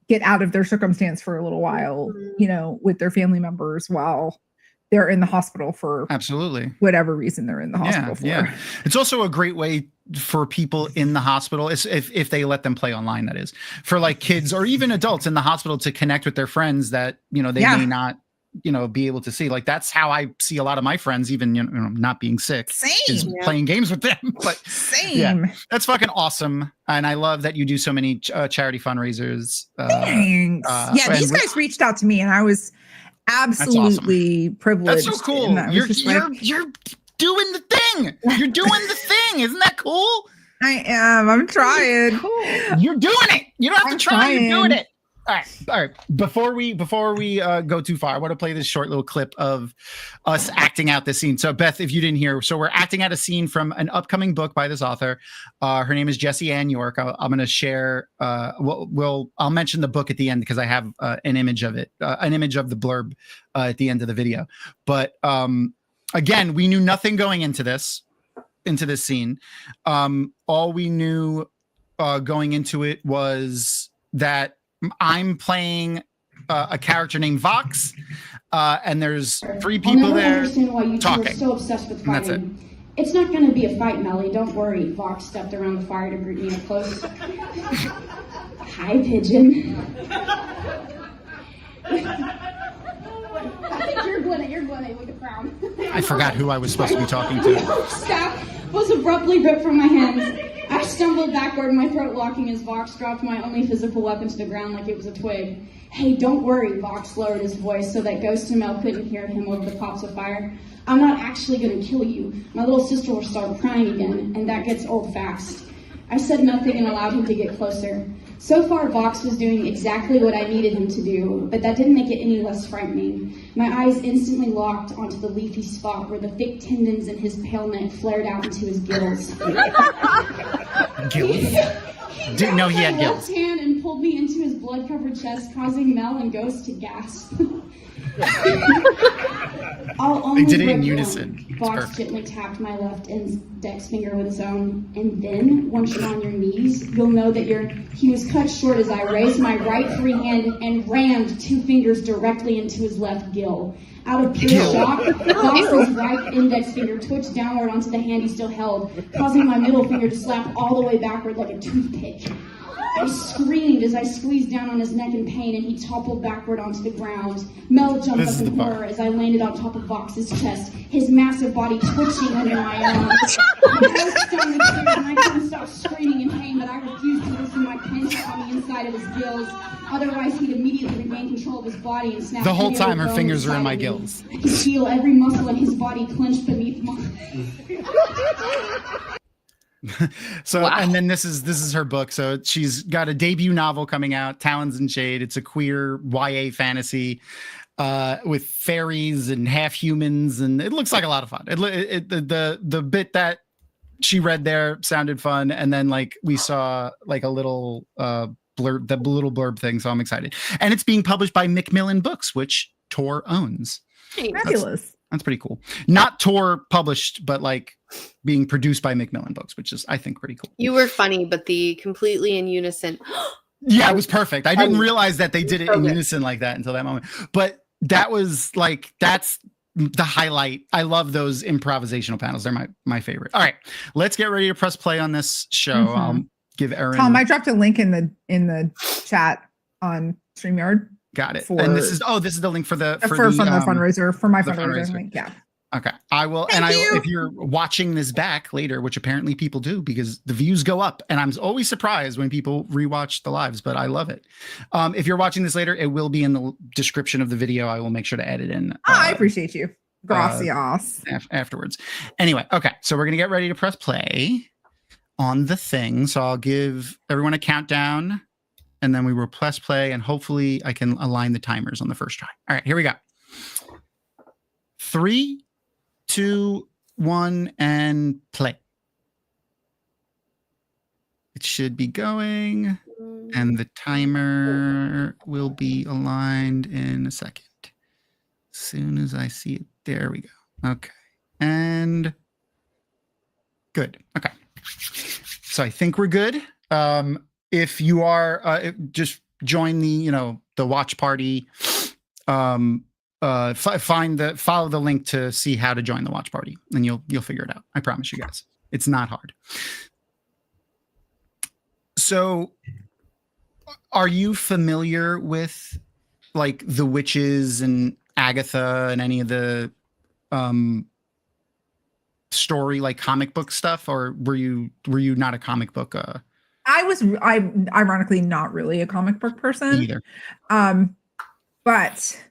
get out of their circumstance for a little while, with their family members while they're in the hospital for absolutely whatever reason they're in the hospital for. Yeah. It's also a great way for people in the hospital, if they let them play online, that is, for like kids or even adults in the hospital to connect with their friends that, they may not, be able to see. Like, that's how I see a lot of my friends, even, not being sick. Is playing games with them. But that's fucking awesome. And I love that you do so many charity fundraisers. Thanks. These guys reached out to me and I was absolutely privileged. That's so cool. You're doing the thing. You're doing the thing. Isn't that cool? I am. I'm trying. Cool. You're doing it. You don't have to try. You're doing it. All right. Before we go too far, I want to play this short little clip of us acting out this scene. So, Beth, if you didn't hear, so we're acting out a scene from an upcoming book by this author. Her name is Jessie Ann York. I'm going to share. I'll mention the book at the end because I have an image of it, an image of the blurb at the end of the video. But again, we knew nothing going into this scene. All we knew going into it was that I'm playing a character named Vox, and there's 3 people there understand why you talking. Are so obsessed with fighting. That's it. It's not going to be a fight, Melly. Don't worry. Vox stepped around the fire to greet me up close. Hi, Pigeon. You're Glenna with a crown. I forgot who I was supposed to be talking to. Staff was abruptly ripped from my hands. I stumbled backward, my throat locking as Vox dropped my only physical weapon to the ground like it was a twig. Hey, don't worry, Vox lowered his voice so that Ghost and Mel couldn't hear him over the pops of fire. I'm not actually going to kill you. My little sister will start crying again, and that gets old fast. I said nothing and allowed him to get closer. So far, Vox was doing exactly what I needed him to do, but that didn't make it any less frightening. My eyes instantly locked onto the leafy spot where the thick tendons in his pale neck flared out into his gills. Gills? Didn't know he had gills. He left hand and pulled me into his blood-covered chest, causing Mel and Ghost to gasp. They did it in unison. Vox gently tapped my left index finger with his own, and then, once you're on your knees, you'll know that he was cut short as I raised my right free hand and rammed 2 fingers directly into his left gill. Out of pure shock, Vox's right index finger twitched downward onto the hand he still held, causing my middle finger to slap all the way backward like a toothpick. I screamed as I squeezed down on his neck in pain and he toppled backward onto the ground. Mel jumped up in horror as I landed on top of Vox's chest, his massive body twitching under my arms. Ghost stung me clear and I couldn't stop screaming in pain, but I refused to loosen my pinch on the inside of his gills. Otherwise, he'd immediately regain control of his body and snap. The whole time her fingers are in my gills. I could feel every muscle in his body clenched beneath mine. So, wow. And then this is her book. So she's got a debut novel coming out, Talons and Shade. It's a queer YA fantasy with fairies and half humans, and it looks like a lot of fun. The bit that she read there sounded fun, and then like we saw like a little blurb, the little blurb thing. So I'm excited, and it's being published by Macmillan Books, which Tor owns. Fabulous. That's pretty cool. Not Tor published, but like being produced by Macmillan Books, which is, I think, pretty cool. You were funny, but the completely in unison. Yeah, it was perfect. I didn't realize that they did it in unison like that until that moment. But that was like, that's the highlight. I love those improvisational panels. They're my favorite. All right, let's get ready to press play on this show. Mm-hmm. I'll give Erin. Thom, I dropped a link in the chat on StreamYard. Got it. And this is the link for the fundraiser for my fundraiser link. Yeah. Okay. I will. Thank you. If you're watching this back later, which apparently people do because the views go up, and I'm always surprised when people rewatch the lives, but I love it. If you're watching this later, it will be in the description of the video. I will make sure to edit in. I appreciate you. Gracias. Afterwards. Anyway. Okay. So we're going to get ready to press play on the thing. So I'll give everyone a countdown. And then we will press play, and hopefully I can align the timers on the first try. All right, here we go. 3, 2, 1, and play. It should be going, and the timer will be aligned in a second. As soon as I see it, there we go. Okay, and good. Okay, so I think we're good. If you are, just join the watch party follow the link to see how to join the watch party, and you'll figure it out. I promise you guys, it's not hard. So, are you familiar with like the witches and Agatha and any of the story, like comic book stuff, or were you not a comic book? I'm ironically not really a comic book person Either. But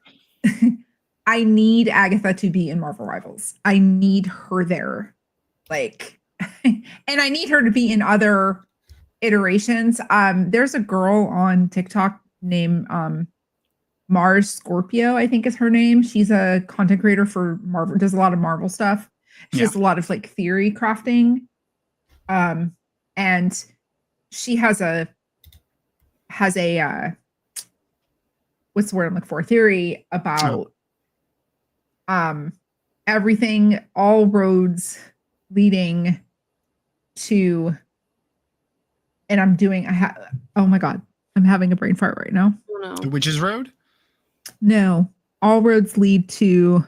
I need Agatha to be in Marvel Rivals. I need her there, like, and I need her to be in other iterations. There's a girl on TikTok named Mars Scorpio, I think is her name. She's a content creator for Marvel, does a lot of Marvel stuff. She does a lot of like theory crafting. And she has a what's the word I'm looking for? Theory about everything, all roads leading to, and oh my God, I'm having a brain fart right now. Oh, no. The Witch's Road? No, all roads lead to,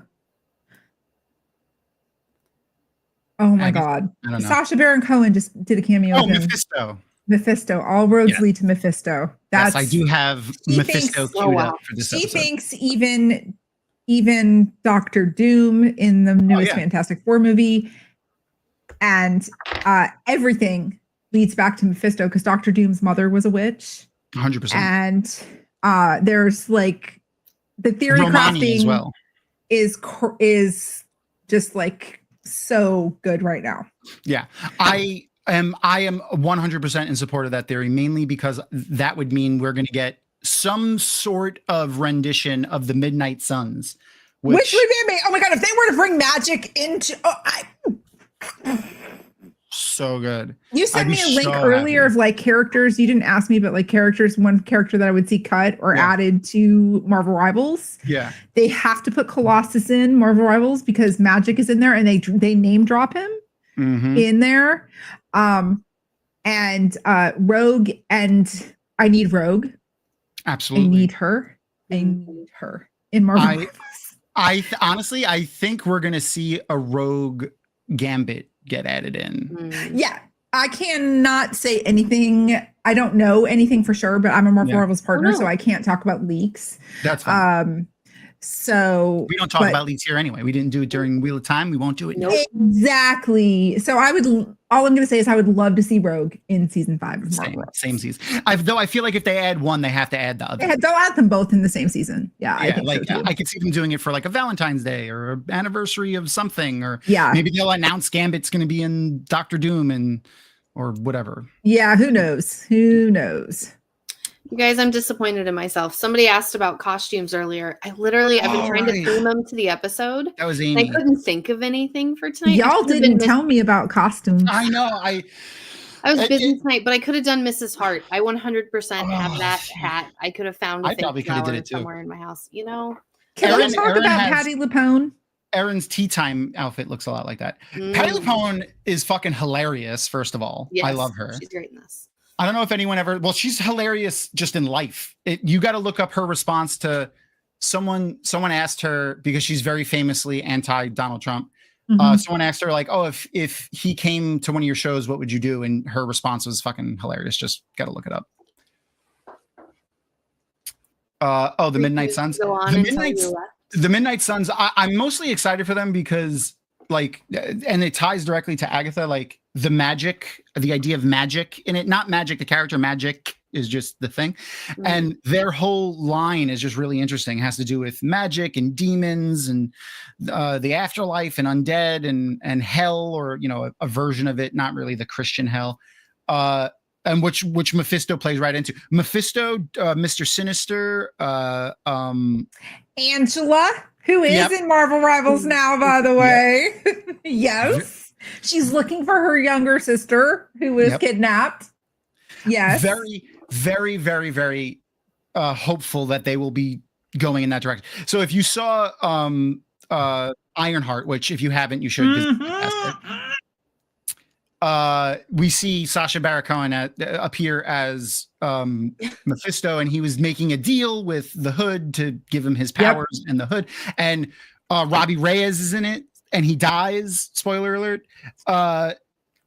oh my God. I don't know. Sacha Baron Cohen just did a cameo. Oh, Mephisto. All roads lead to Mephisto. Yes, I do have Mephisto queued up for this episode. She thinks even Dr. Doom in the newest Fantastic Four movie, and everything leads back to Mephisto because Dr. Doom's mother was a witch. 100%. And there's like the theory Romani crafting as well. is just like so good right now. Yeah, I am 100% in support of that theory, mainly because that would mean we're going to get some sort of rendition of the Midnight Suns, which would be amazing. Oh my God, if they were to bring magic into so good. You sent me a link earlier of like characters. You didn't ask me, but like characters, one character that I would see cut or added to Marvel Rivals. Yeah. They have to put Colossus in Marvel Rivals because magic is in there and they name drop him in there. And Rogue, and I need Rogue. Absolutely. I need her in Marvel Rivals. Honestly, I think we're going to see a Rogue Gambit get added in. Yeah, I cannot say anything. I don't know anything for sure, but I'm a Marvel Rivals partner, so I can't talk about leaks. That's fine. So we don't talk about leaks here anyway. We didn't do it during Wheel of Time. We won't do it now. Exactly. So all I'm going to say is I would love to see Rogue in season 5 of Marvel. Same season. Though I feel like if they add one, they have to add the other. They'll add them both in the same season. Yeah, I think like so too. I could see them doing it for like a Valentine's Day or an anniversary of something, or maybe they'll announce Gambit's going to be in Doctor Doom or whatever. Yeah, who knows? You guys, I'm disappointed in myself. Somebody asked about costumes earlier. I've been trying to theme them to the episode. That was Amy. I couldn't think of anything for tonight. Y'all didn't tell me about costumes. I know. I was busy tonight, but I could have done Mrs. Hart. I 100% have that hat. I could have found a probably could have did it too. somewhere in my house. You know. Can we talk about Patty LuPone? Erin's tea time outfit looks a lot like that. Patty LuPone is fucking hilarious. First of all, I love her. She's great in this. I don't know if anyone ever. Well, she's hilarious just in life. You got to look up her response to someone. Someone asked her, because she's very famously anti Donald Trump. Someone asked her like, "Oh, if he came to one of your shows, what would you do?" And her response was fucking hilarious. Just got to look it up. The Midnight Suns. The Midnight Suns. I'm mostly excited for them because, like, and it ties directly to Agatha, like the magic, the idea of magic in it. Not magic, the character magic is just the thing. And their whole line is just really interesting. It has to do with magic and demons and the afterlife and undead and hell, or, you know, a version of it, not really the Christian hell. And which Mephisto plays right into. Mephisto, Mr. Sinister, Angela, who is in Marvel Rivals now, by the way. Yes. She's looking for her younger sister who was kidnapped. Yes. Very, very, very, very hopeful that they will be going in that direction. So if you saw Ironheart, which if you haven't, you should. we see Sacha Baron Cohen appear as Mephisto, and he was making a deal with the Hood to give him his powers and the Hood. And Robbie Reyes is in it, and he dies. Spoiler alert.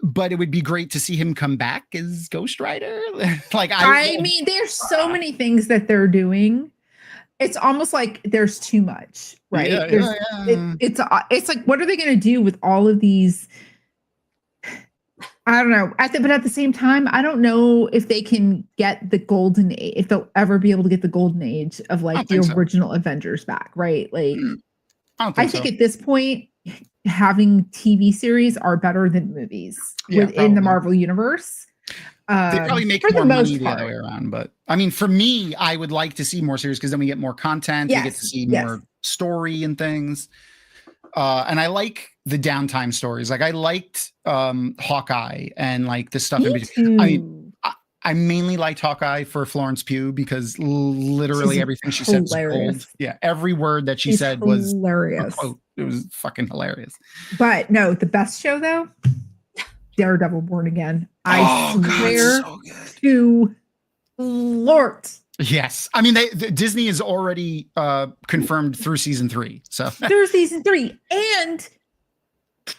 But it would be great to see him come back as Ghost Rider. Like, I mean, there's so many things that they're doing. It's almost like there's too much, right? It's like, what are they going to do with all of these? I don't know. But at the same time, I don't know if they can get the golden age, if they'll ever be able to get the golden age of like the original Avengers back, right? Like, I think at this point, having TV series are better than movies within the Marvel universe. They probably make more money the other way around. But I mean, for me, I would like to see more series because then we get more content. We get to see more story and things. And I like the downtime stories. Like I liked Hawkeye and like the stuff in between. I mean, I mainly liked Hawkeye for Florence Pugh because literally everything she said was gold. Yeah, every word that she said was hilarious. Quote. It was fucking hilarious. But no, the best show though, Daredevil Born Again. I swear to Lord. Yes. I mean, Disney is already confirmed through season 3. So through season 3. And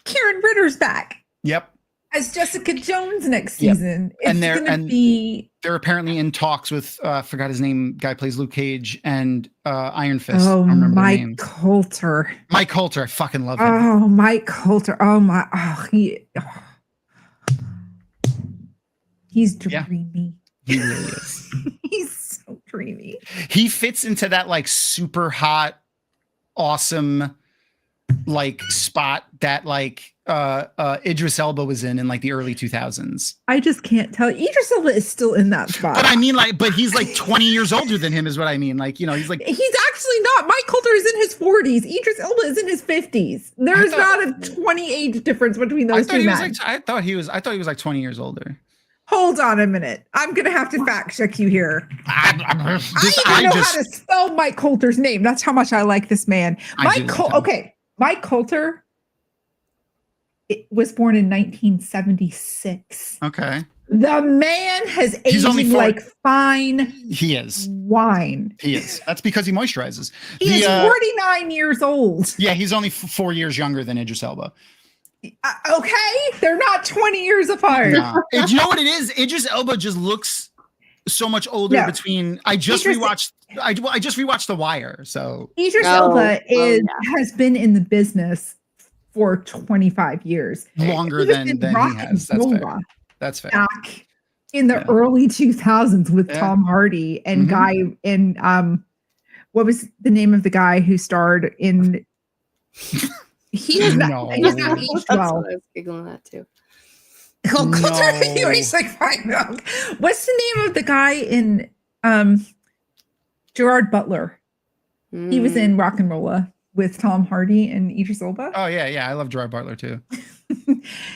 Karen Ritter's back. Yep. As Jessica Jones next season. And they're apparently in talks with I forgot his name, guy plays Luke Cage and Iron Fist. Oh, Mike Coulter. Mike Coulter. I fucking love him. Oh, Mike Coulter. He's dreamy. He really is. He's so dreamy. He fits into that like super hot, awesome like spot that like Idris Elba was in like the early 2000s. I just can't tell. Idris Elba is still in that spot. But I mean but he's like 20 years older than him is what I mean. Like, you know, he's actually not. Mike Coulter is in his 40s. Idris Elba is in his 50s. There's not a 20 age difference between those two men. I thought he was like 20 years older. Hold on a minute. I'm going to have to fact check you here. I even know how to spell Mike Coulter's name. That's how much I like this man. Mike Coulter was born in 1976. Okay. The man has aged like fine wine. He is. That's because he moisturizes. He's 49 years old. Yeah, he's only 4 years younger than Idris Elba. Okay, they're not 20 years apart. No. You know what it is? Idris Elba just looks so much older between. I just rewatched The Wire. So Idris Elba has been in the business for 25 years, longer than he has. That's fair. Back in the early 2000s with Tom Hardy and guy in what was the name of the guy who starred in? He's not aged well. I was giggling at too. He's like fine milk. What's the name of the guy in Gerard Butler? He was in Rock and Rolla with Tom Hardy and Idris Elba. Oh yeah, I love Gerard Butler too.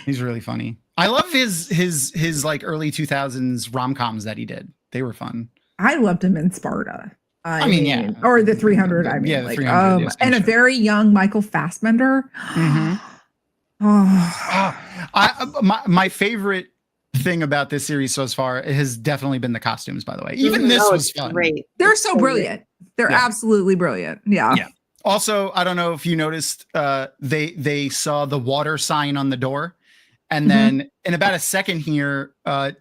He's really funny. I love his like early 2000s rom-coms that he did. They were fun. I loved him in Sparta. I mean, or the 300. I mean, yeah, the 300. And a very young Michael Fassbender. My favorite thing about this series so far has definitely been the costumes. By the way, even this was fun. Great. They're so brilliant. They're absolutely brilliant. Yeah. Also, I don't know if you noticed, they saw the water sign on the door, and then in about a second here,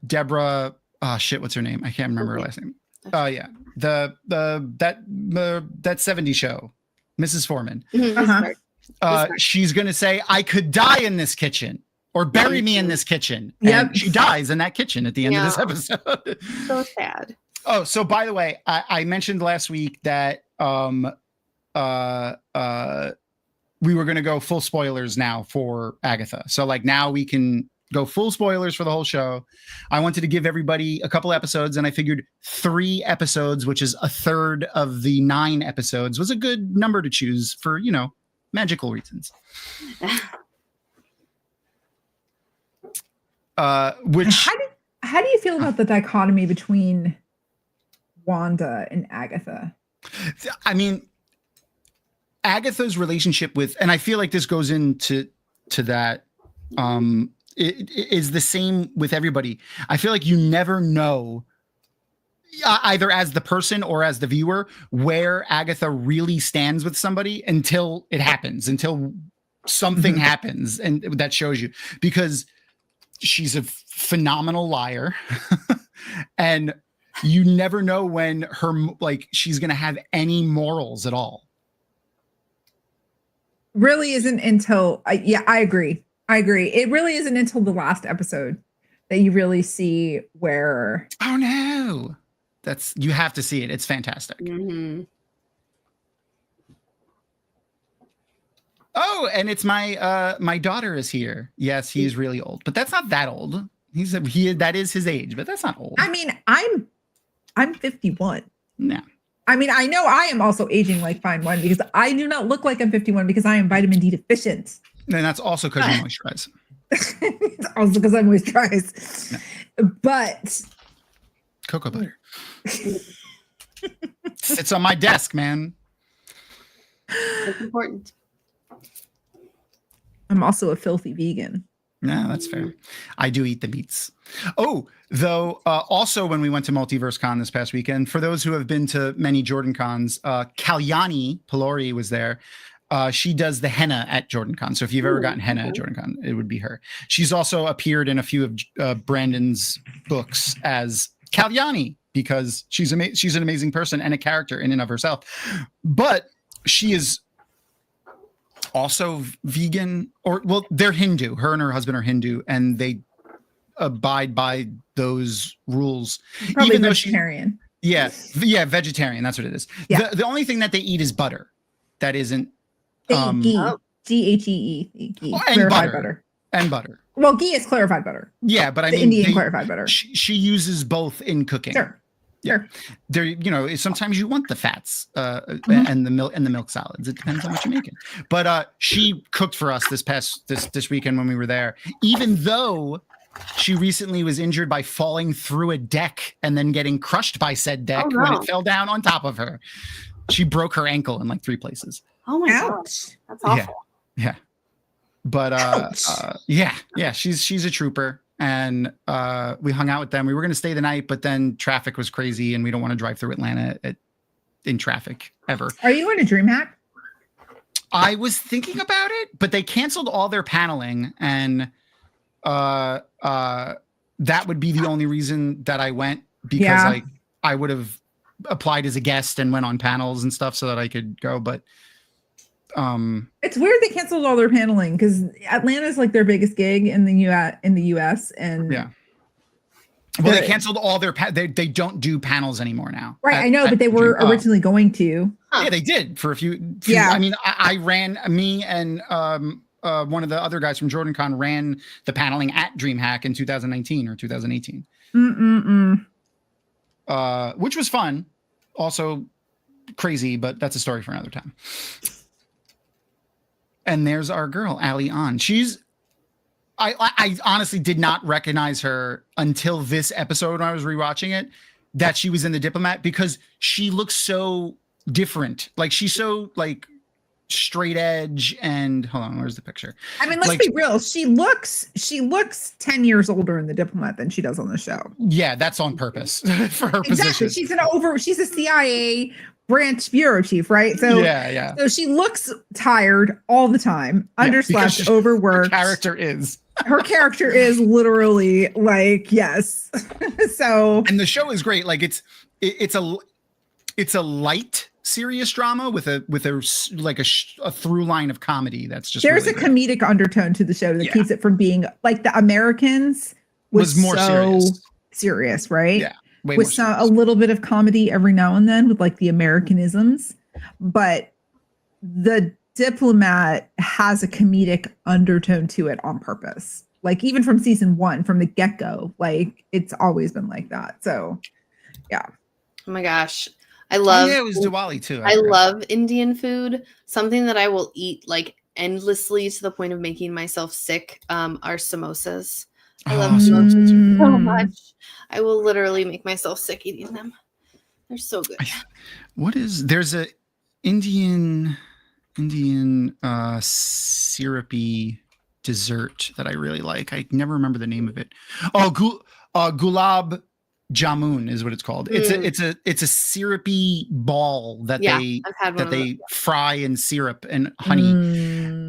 Deborah. What's her name? I can't remember her last name. That 70s show, Mrs. Foreman. She's gonna say, "I could die in this kitchen, or bury me in this kitchen." And she dies in that kitchen at the end of this episode. So sad. Oh, so by the way, I mentioned last week that we were gonna go full spoilers now for Agatha. So like now we can go full spoilers for the whole show. I wanted to give everybody a couple episodes, and I figured 3 episodes, which is a third of the 9 episodes, was a good number to choose for, you know, magical reasons. How do you feel about the dichotomy between Wanda and Agatha? I mean, Agatha's relationship with, and I feel like this goes into that is the same with everybody. I feel like you never know, either as the person or as the viewer, where Agatha really stands with somebody until it happens, until something happens and that shows you, because she's a phenomenal liar and you never know when she's going to have any morals at all. Really isn't until I agree. It really isn't until the last episode that you really see where. Oh no, you have to see it. It's fantastic. Mm-hmm. Oh, and it's my daughter is here. Yes, he's really old, but that's not that old. That is his age, but that's not old. I mean, I'm 51. No. I mean, I know I am also aging like fine wine because I do not look like I'm 51 because I am vitamin D deficient. And that's also because you moisturize. It's also because I moisturize. No. But cocoa butter sits on my desk, man. That's important. I'm also a filthy vegan. No, that's fair. I do eat the meats. Oh, though, also when we went to Multiverse Con this past weekend, for those who have been to many Jordan Cons, Kalyani Pelori was there. She does the henna at Jordan Con. So if you've ever gotten henna at Jordan Con, it would be her. She's also appeared in a few of Brandon's books as Kalyani because she's an amazing person and a character in and of herself. But she is also vegan, they're Hindu. Her and her husband are Hindu, and they abide by those rules. Probably even vegetarian. Vegetarian. That's what it is. Yeah. The only thing that they eat is butter. That isn't ghee. Ghee. Clarified butter. And butter. Well, ghee is clarified butter. Yeah, but I mean Indian clarified butter. She uses both in cooking. Sure. Yeah. There, sometimes you want the fats and the milk solids. It depends on what you're making. But she cooked for us this weekend when we were there, even though she recently was injured by falling through a deck and then getting crushed by said deck when it fell down on top of her. She broke her ankle in like 3 places. Oh my gosh. That's awful. Yeah. But she's a trooper. And we hung out with them. We were going to stay the night, but then traffic was crazy, and we don't want to drive through Atlanta in traffic ever. Are you going to DreamHack? I was thinking about it, but they canceled all their paneling, and that would be the only reason that I went, because I would have applied as a guest and went on panels and stuff so that I could go, but it's weird they canceled all their paneling because Atlanta's like their biggest gig in the US, and well, they canceled all their they don't do panels anymore now, right? I know, but they were originally going to. Yeah, they did for a few. I mean, I ran, me and one of the other guys from Jordan Con ran the paneling at DreamHack in 2019 or 2018, which was fun, also crazy, but that's a story for another time. And there's our girl, Ali An. I honestly did not recognize her until this episode when I was rewatching it, that she was in The Diplomat, because she looks so different. Like, she's so like straight edge, and hold on, where's the picture? I mean, let's be real. She looks 10 years older in The Diplomat than she does on the show. Yeah, that's on purpose for her position. She's a CIA branch bureau chief, right? So so she looks tired all the time, underslept, overworked. Her character is literally like, yes. So, and the show is great. Like, it's a light serious drama with a through line of comedy. That's just, there's really a comedic undertone to the show that keeps it from being like The Americans was more serious, right? Yeah. With a little bit of comedy every now and then with like the Americanisms, but The Diplomat has a comedic undertone to it on purpose. Like, even from season 1, from the get-go, like, it's always been like that. So, yeah. Oh my gosh. I love it was Diwali too. I love Indian food. Something that I will eat like endlessly to the point of making myself sick are samosas. I love samosas so much. I will literally make myself sick eating them. They're so good. There's a Indian syrupy dessert that I really like. I never remember the name of it. Oh, gulab jamun is what it's called. It's a syrupy ball that they fry in syrup and honey.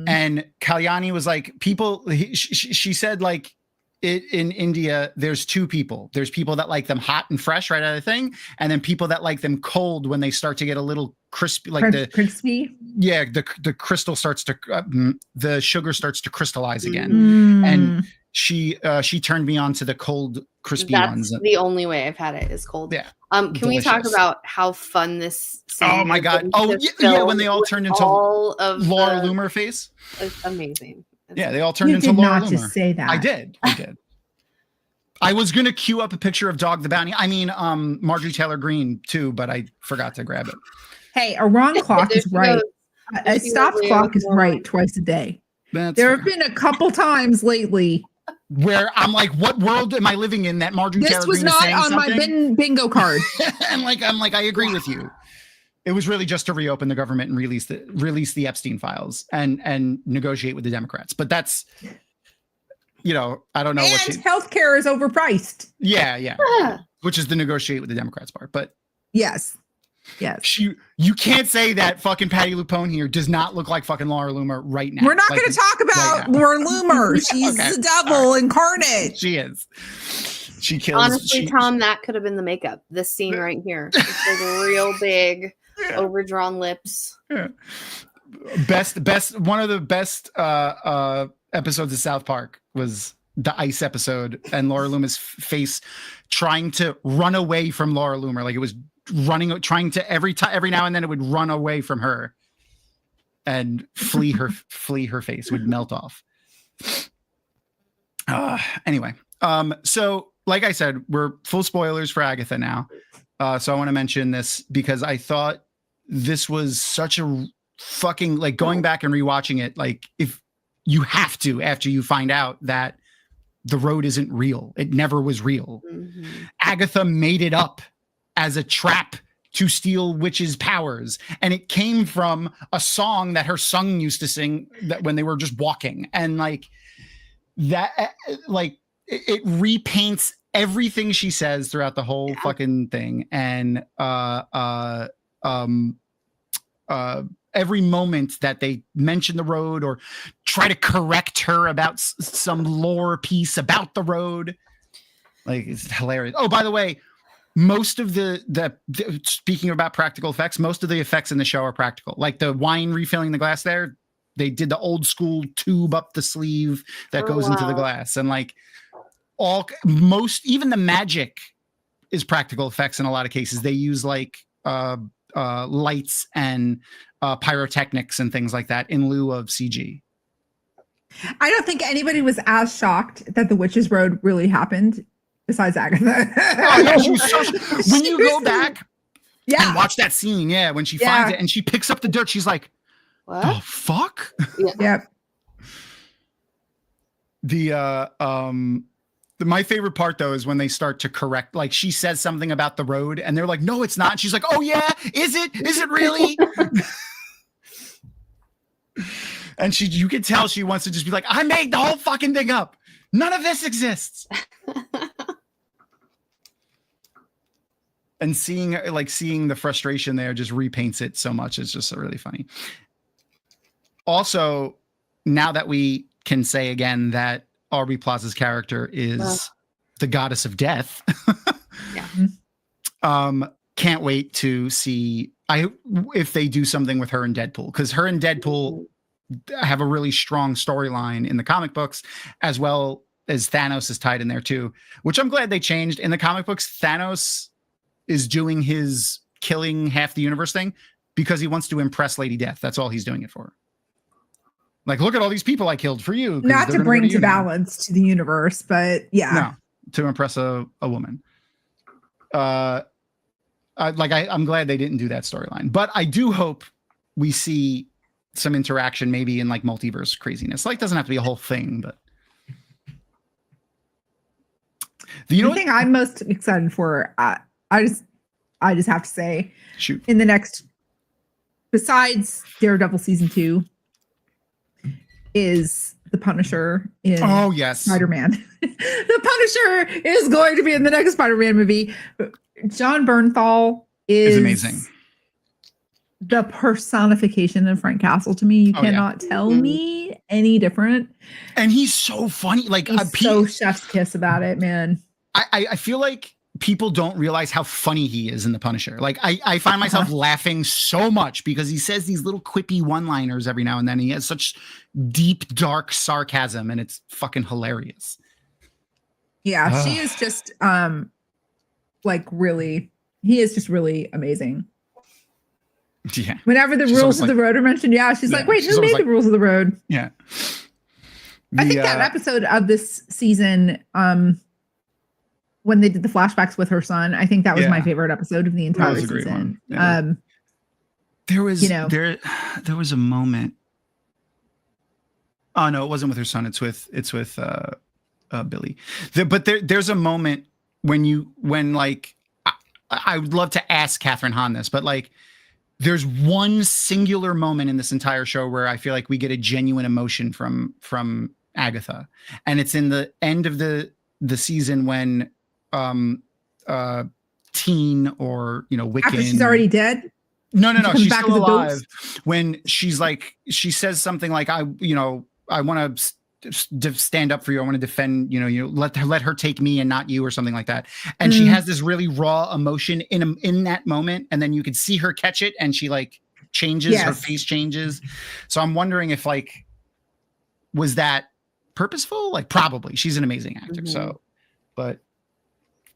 And Kalyani was like, she said like in India, there's two people. There's people that like them hot and fresh right out of the thing, and then people that like them cold when they start to get a little crispy, like crispy. Yeah, the crystal starts to the sugar starts to crystallize again. And she turned me on to the cold crispy ones. That's the only way I've had it is cold. Yeah. Can delicious. We talk about how fun this scene Oh my god. Oh yeah, when they all turned into all of Laura Loomer face. It's amazing. Yeah, they all turned into Laura Loomer. Just say that. I did. I was gonna queue up a picture of Dog the Bounty. I mean, Marjorie Taylor Greene too, but I forgot to grab it. Hey, a wrong clock is right. A stopped clock is right twice a day. There have been a couple times lately where I'm like, what world am I living in that Marjorie Taylor Greene is saying something? This was not on my bingo card. I'm like, I agree with you. It was really just to reopen the government and release the Epstein files and negotiate with the Democrats. But that's, I don't know. And healthcare is overpriced. Yeah. Which is the negotiate with the Democrats part. But yes. You can't say that fucking Patty Lupone here does not look like fucking Laura Loomer right now. We're not going to talk about Laura Loomer. She's the devil incarnate. She is. She kills. Honestly, Thom, that could have been the makeup. This scene right here. It's like real big, overdrawn lips. Yeah. Best. One of the best episodes of South Park was the ice episode, and Laura Loomer's face trying to run away from Laura Loomer, like it was trying to every now and then it would run away from her and flee her face would melt off. Anyway, so like I said, we're full spoilers for Agatha now. So I want to mention this because I thought this was such a fucking, like, going back and rewatching it, like, if you have to, after you find out that the road isn't real, it never was real. Agatha made it up as a trap to steal witches' powers. And it came from a song that her son used to sing that when they were just walking. And like that, like it repaints everything she says throughout the whole fucking thing. And every moment that they mention the road or try to correct her about some lore piece about the road, like, it's hilarious. Oh, by the way, most of the speaking about practical effects, most of the effects in the show are practical. Like the wine refilling the glass there, they did the old school tube up the sleeve that goes into the glass. And like even the magic is practical effects in a lot of cases. They use like lights and pyrotechnics and things like that in lieu of CG. I don't think anybody was as shocked that the Witch's Road really happened besides Agatha. Oh, yeah, she was so when you go back and watch that scene, when she finds it and she picks up the dirt, she's like, what the fuck? Yep. My favorite part though is when they start to correct, like she says something about the road and they're like, no, it's not. And she's like, oh yeah, is it really? And you can tell she wants to just be like, I made the whole fucking thing up. None of this exists. And seeing the frustration there just repaints it so much. It's just really funny. Also, now that we can say again that Aubrey Plaza's character is the goddess of death. Can't wait to see if they do something with her and Deadpool, because her and Deadpool have a really strong storyline in the comic books, as well as Thanos is tied in there too, which I'm glad they changed. In the comic books, Thanos is doing his killing half the universe thing because he wants to impress Lady Death. That's all he's doing it for. Like, look at all these people I killed for you. Not to bring to balance to the universe, but no, to impress a woman. I'm glad they didn't do that storyline, but I do hope we see some interaction, maybe in like multiverse craziness. Like, doesn't have to be a whole thing, but the thing I'm most excited for, I just have to say, shoot, in the next, besides Daredevil season 2, is the Punisher in yes, Spider-Man. The Punisher is going to be in the next Spider-Man movie. John Bernthal is amazing. The personification of Frank Castle to me. You cannot tell me any different. And he's so funny. Like he's so chef's kiss about it, man. I feel like people don't realize how funny he is in The Punisher. Like I find myself laughing so much because he says these little quippy one-liners every now and then. He has such deep, dark sarcasm, and it's fucking hilarious. Yeah, she is just he is just really amazing. Yeah. Whenever the rules of the road are mentioned, she's like, wait, who made the rules of the road? Yeah. I think that episode of this season, when they did the flashbacks with her son, I think that was my favorite episode of the entire season. Yeah. There was there was a moment. Oh no, it wasn't with her son. It's with Billy. There's a moment when like I would love to ask Catherine Hahn this, but like there's one singular moment in this entire show where I feel like we get a genuine emotion from Agatha, and it's in the end of the season when Teen or Wiccan. After she's already dead. No, she's still alive. When she says something like, I want to stand up for you. I want to defend, let her take me and not you, or something like that. And she has this really raw emotion in that moment. And then you could see her catch it, and she like changes, her face changes. So I'm wondering if like, was that purposeful? Like probably. She's an amazing actor. So, but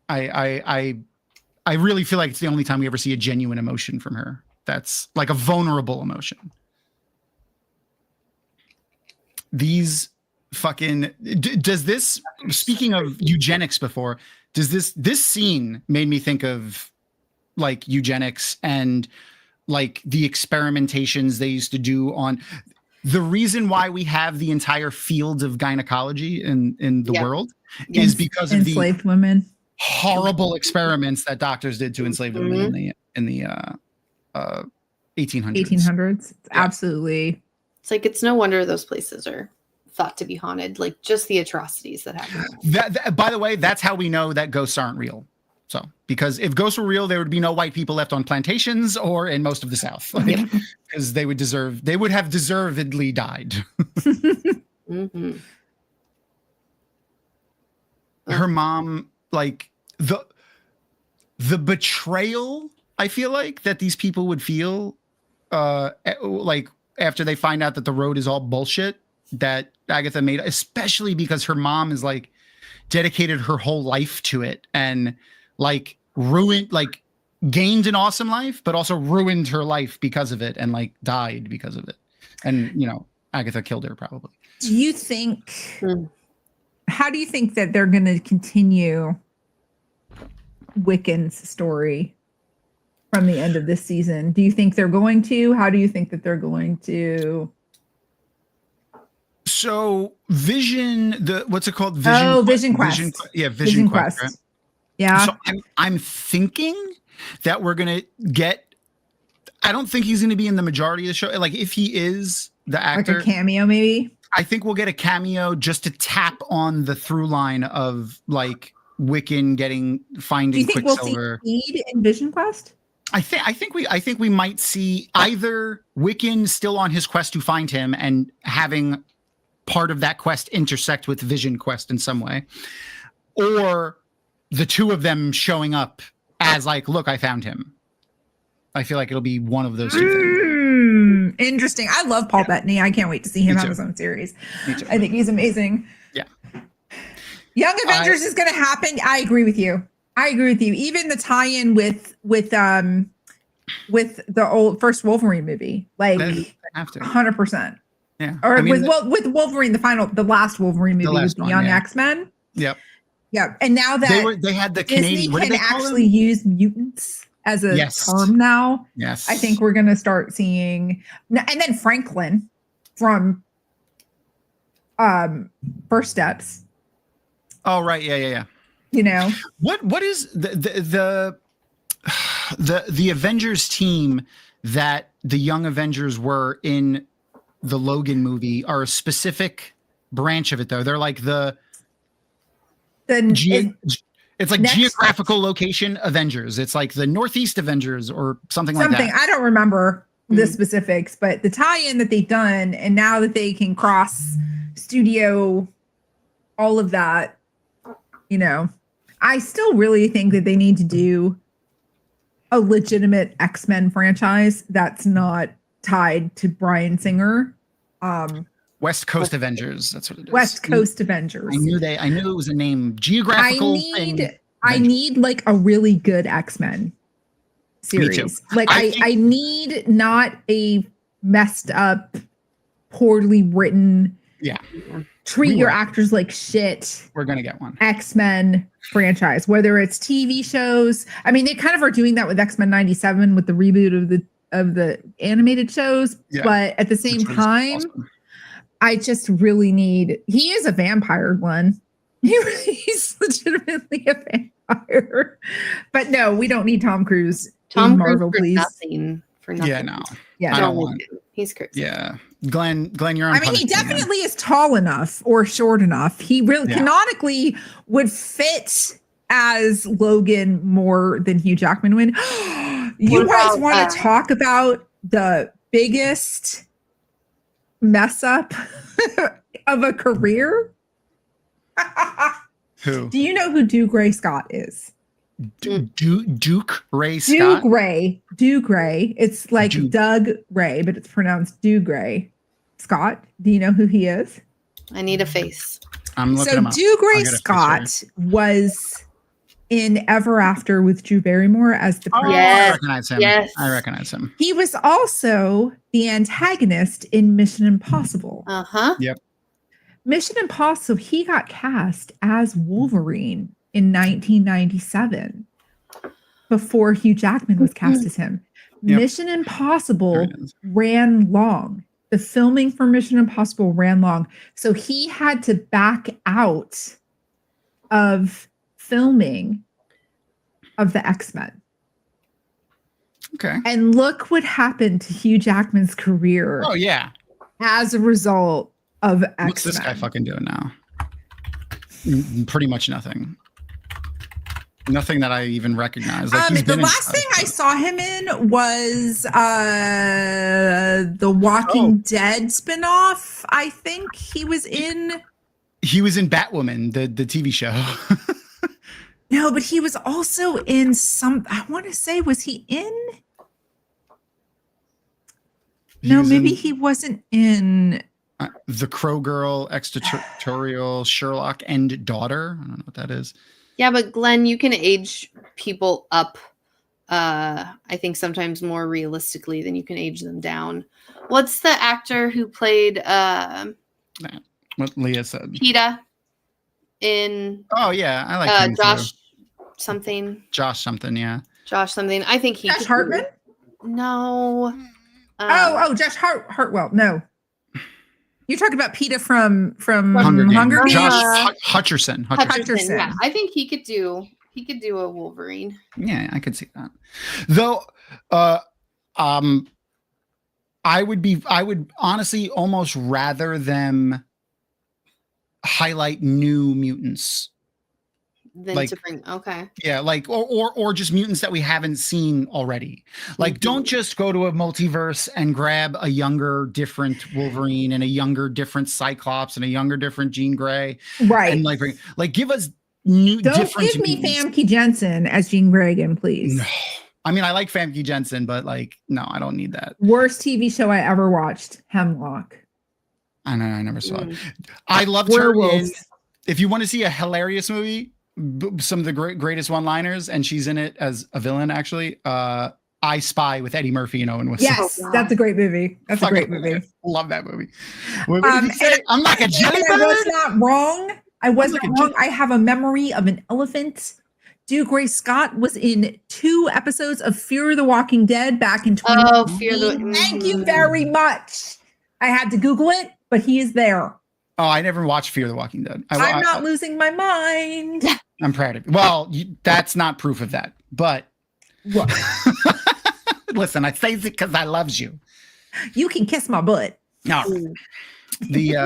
I really feel like it's the only time we ever see a genuine emotion from her. That's like a vulnerable emotion. These fucking does this, speaking of eugenics before, does this scene made me think of like eugenics and like the experimentations they used to do on the reason why we have the entire field of gynecology in the world is because of the enslaved women, horrible experiments that doctors did to enslaved women in the 1800s. It's absolutely. It's like, it's no wonder those places are thought to be haunted. Like just the atrocities that happen. That by the way, that's how we know that ghosts aren't real. So, because if ghosts were real, there would be no white people left on plantations or in most of the South, because they would have deservedly died. Her mom, like the betrayal, I feel like that these people would feel, like after they find out that the road is all bullshit that Agatha made, especially because her mom is like dedicated her whole life to it and like ruined, like gained an awesome life, but also ruined her life because of it and like died because of it. And, Agatha killed her probably. Do you think, how do you think that they're going to continue Wiccan's story from the end of this season? Do you think they're going to? How do you think that they're going to? So Vision, what's it called? Vision Quest. Vision Quest. Right? Yeah. So I'm thinking that we're gonna get. I don't think he's gonna be in the majority of the show. Like if he is the actor, like a cameo, maybe. I think we'll get a cameo just to tap on the through line of like Wiccan finding Do you think Quicksilver. We'll see Speed in Vision Quest? I think we might see either Wiccan still on his quest to find him and having part of that quest intersect with Vision Quest in some way, or the two of them showing up as like, look, I found him. I feel like it'll be one of those two things. Interesting. I love Paul Bettany. I can't wait to see him have his own series. I think he's amazing. Yeah. Young Avengers is going to happen. I agree with you. Even the tie-in with the old first Wolverine movie, like 100%. Yeah. Or with Wolverine, the last Wolverine movie with the Young X-Men. Yep. Yeah. And now that they had the Disney Canadian, can actually use mutants as a term now. Yes. I think we're going to start seeing, and then Franklin from First Steps. Oh, right. Yeah. What is the Avengers team that the Young Avengers were in the Logan movie are a specific branch of it though. They're like it's like geographical location Avengers. It's like the Northeast Avengers or something like that. I don't remember the specifics, but the tie-in that they've done, and now that they can cross studio, all of that, you know, I still really think that they need to do a legitimate X-Men franchise that's not tied to Bryan Singer. West Coast Avengers. That's what it is. West Coast Avengers. I knew it was a name. Geographical thing. I need like a really good X-Men series. Like I need not a messed up, poorly written. Yeah. Treat your actors like shit. We're gonna get one. X-Men franchise, whether it's TV shows. I mean, they kind of are doing that with X-Men 97 with the reboot of the animated shows. Yeah. But at the same time, awesome. I just really need. He is a vampire one. He's legitimately a vampire. But no, we don't need Tom Cruise. Tom Marvel, Cruise please. Nothing. Yeah, no. Yeah, I don't want. He's crazy. Yeah, Glenn, you're on. I mean, he definitely is tall enough or short enough. He really canonically would fit as Logan more than Hugh Jackman would. You guys want to talk about the biggest mess up of a career? Who? Do you know who Dougray Scott is? Duke Ray Scott? Duke Ray. It's like Doug Ray, but it's pronounced Dougray Scott. Do you know who he is? I need a face. I'm looking him up. Dougray Scott was in Ever After with Drew Barrymore as the prince. I recognize him. Yes. I recognize him. He was also the antagonist in Mission Impossible. Yep. Mission Impossible, he got cast as Wolverine in 1997 before Hugh Jackman was cast as him. Yep. Mission Impossible ran long. The filming for Mission Impossible ran long. So he had to back out of filming of the X-Men. Okay. And look what happened to Hugh Jackman's career. Oh, yeah. As a result of X-Men. What's this guy fucking doing now? Pretty much nothing. Nothing that I even recognize. Like the last thing I saw him in was the Walking Dead spinoff. I think he was in. He was in Batwoman, the TV show. No, but he was also in some. I want to say, was he in? He wasn't in. The Crow Girl, Extraterritorial, Sherlock, and Daughter. I don't know what that is. Yeah, but Glenn, you can age people up, I think sometimes more realistically than you can age them down. What's the actor who played what Leah said? PETA in I like him Josh too. something. Josh something, yeah. Josh something. I think he Josh Hartman? No. Josh Hartwell. No. You're talking about PETA from Hunger Games. Josh Hutcherson. Yeah, I think he could do a Wolverine. Yeah, I could see that. Though, I would honestly almost rather them highlight new mutants. Than to bring or just mutants that we haven't seen already. Like, don't just go to a multiverse and grab a younger, different Wolverine and a younger, different Cyclops and a younger, different Jean Grey, right? And like give us new. Don't give me Famke Jensen as Jean Grey again, please. No. I mean, I like Famke Jensen, but no, I don't need that. Worst TV show I ever watched, Hemlock. I know, I never saw it. I loved her in. If you want to see a hilarious movie. Some of the greatest one-liners, and she's in it as a villain. Actually, I Spy with Eddie Murphy and Owen Wilson. Yes, that's a great movie. That's a great movie. Love that movie. I'm like a jelly bird. I was not wrong. I wasn't wrong. I have a memory of an elephant. Dougray Scott was in 2 episodes of Fear the Walking Dead back in 2015. Thank you very much. I had to Google it, but he is there. Oh, I never watched Fear the Walking Dead. I'm not losing my mind. I'm proud of you. Well, that's not proof of that. But what? Listen, I say it because I loves you. You can kiss my butt. No. the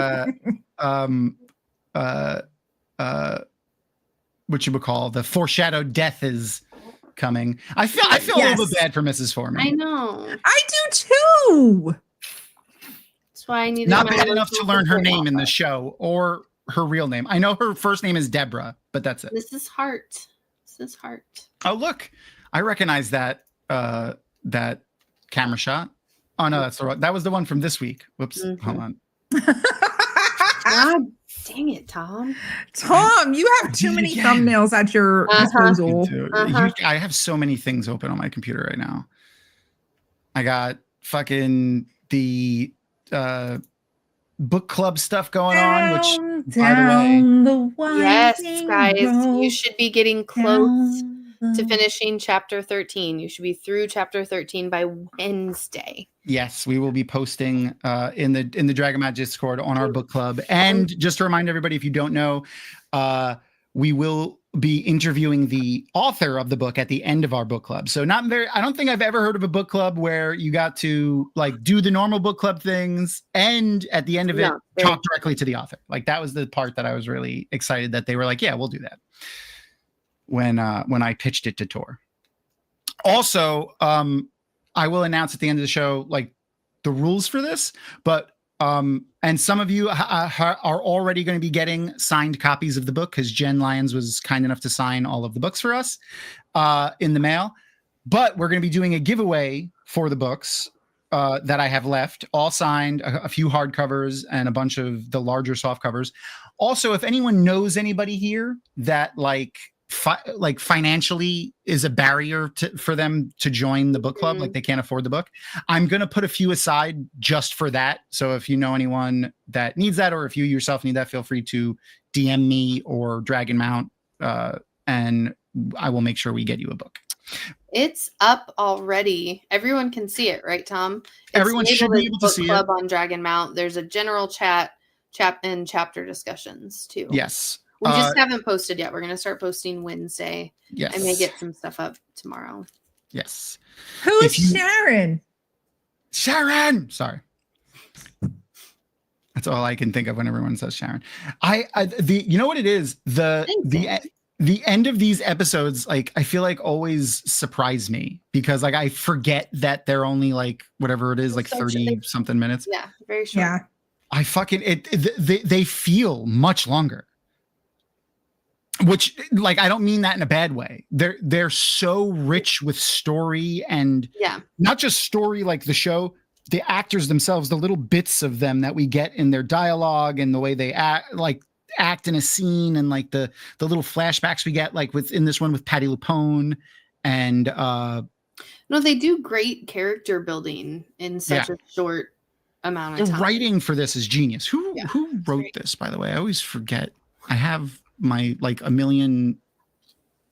what you would call the foreshadowed death is coming. I feel a little bit bad for Mrs. Foreman. I know. I do too. That's why I need not bad enough to learn her name in the show or her real name. I know her first name is Deborah, but that's it. This is Hart. Oh, look, I recognize that that camera shot. Oh no, that was the one from this week. Whoops, hold on. God dang it, Thom. Thom, you have too many thumbnails at your disposal. I have so many things open on my computer right now. I got fucking the book club stuff going on, which by the way, yes, guys, you should be getting close to finishing chapter 13. You should be through chapter 13 by Wednesday. Yes, we will be posting in the Dragon Magic Discord on our book club. And just to remind everybody, if you don't know, we will be interviewing the author of the book at the end of our book club. So I don't think I've ever heard of a book club where you got to like do the normal book club things and at the end of it talk directly to the author. Like that was the part that I was really excited that they were like, yeah, we'll do that. When I pitched it to Tor. Also, I will announce at the end of the show like the rules for this, but and some of you are already going to be getting signed copies of the book because Jen Lyons was kind enough to sign all of the books for us in the mail. But we're going to be doing a giveaway for the books that I have left, all signed, a few hardcovers and a bunch of the larger soft covers. Also, if anyone knows anybody here that like financially is a barrier for them to join the book club, like they can't afford the book, I'm going to put a few aside just for that. So if you know anyone that needs that, or if you yourself need that, feel free to DM me or Dragon Mount, and I will make sure we get you a book. It's up already. Everyone can see it, right, Thom? Everyone should be able to see it. Book club on Dragon Mount. There's a general chat and chapter discussions too. Yes. We just haven't posted yet. We're going to start posting Wednesday. Yes. I may get some stuff up tomorrow. Yes. Who's Sharon? Sharon! Sorry. That's all I can think of when everyone says Sharon. You know what it is? The end of these episodes, like, I feel like always surprise me because like I forget that they're only like whatever it is, like 30 something minutes. Yeah, very short. Yeah. I fucking they feel much longer. Which, like, I don't mean that in a bad way. They're so rich with story and not just story like the show, the actors themselves, the little bits of them that we get in their dialogue and the way they act in a scene and like the little flashbacks we get, like within this one with Patti LuPone and no, they do great character building in such a short amount of time. The writing for this is genius. Who wrote this, by the way? I always forget. I have my like a million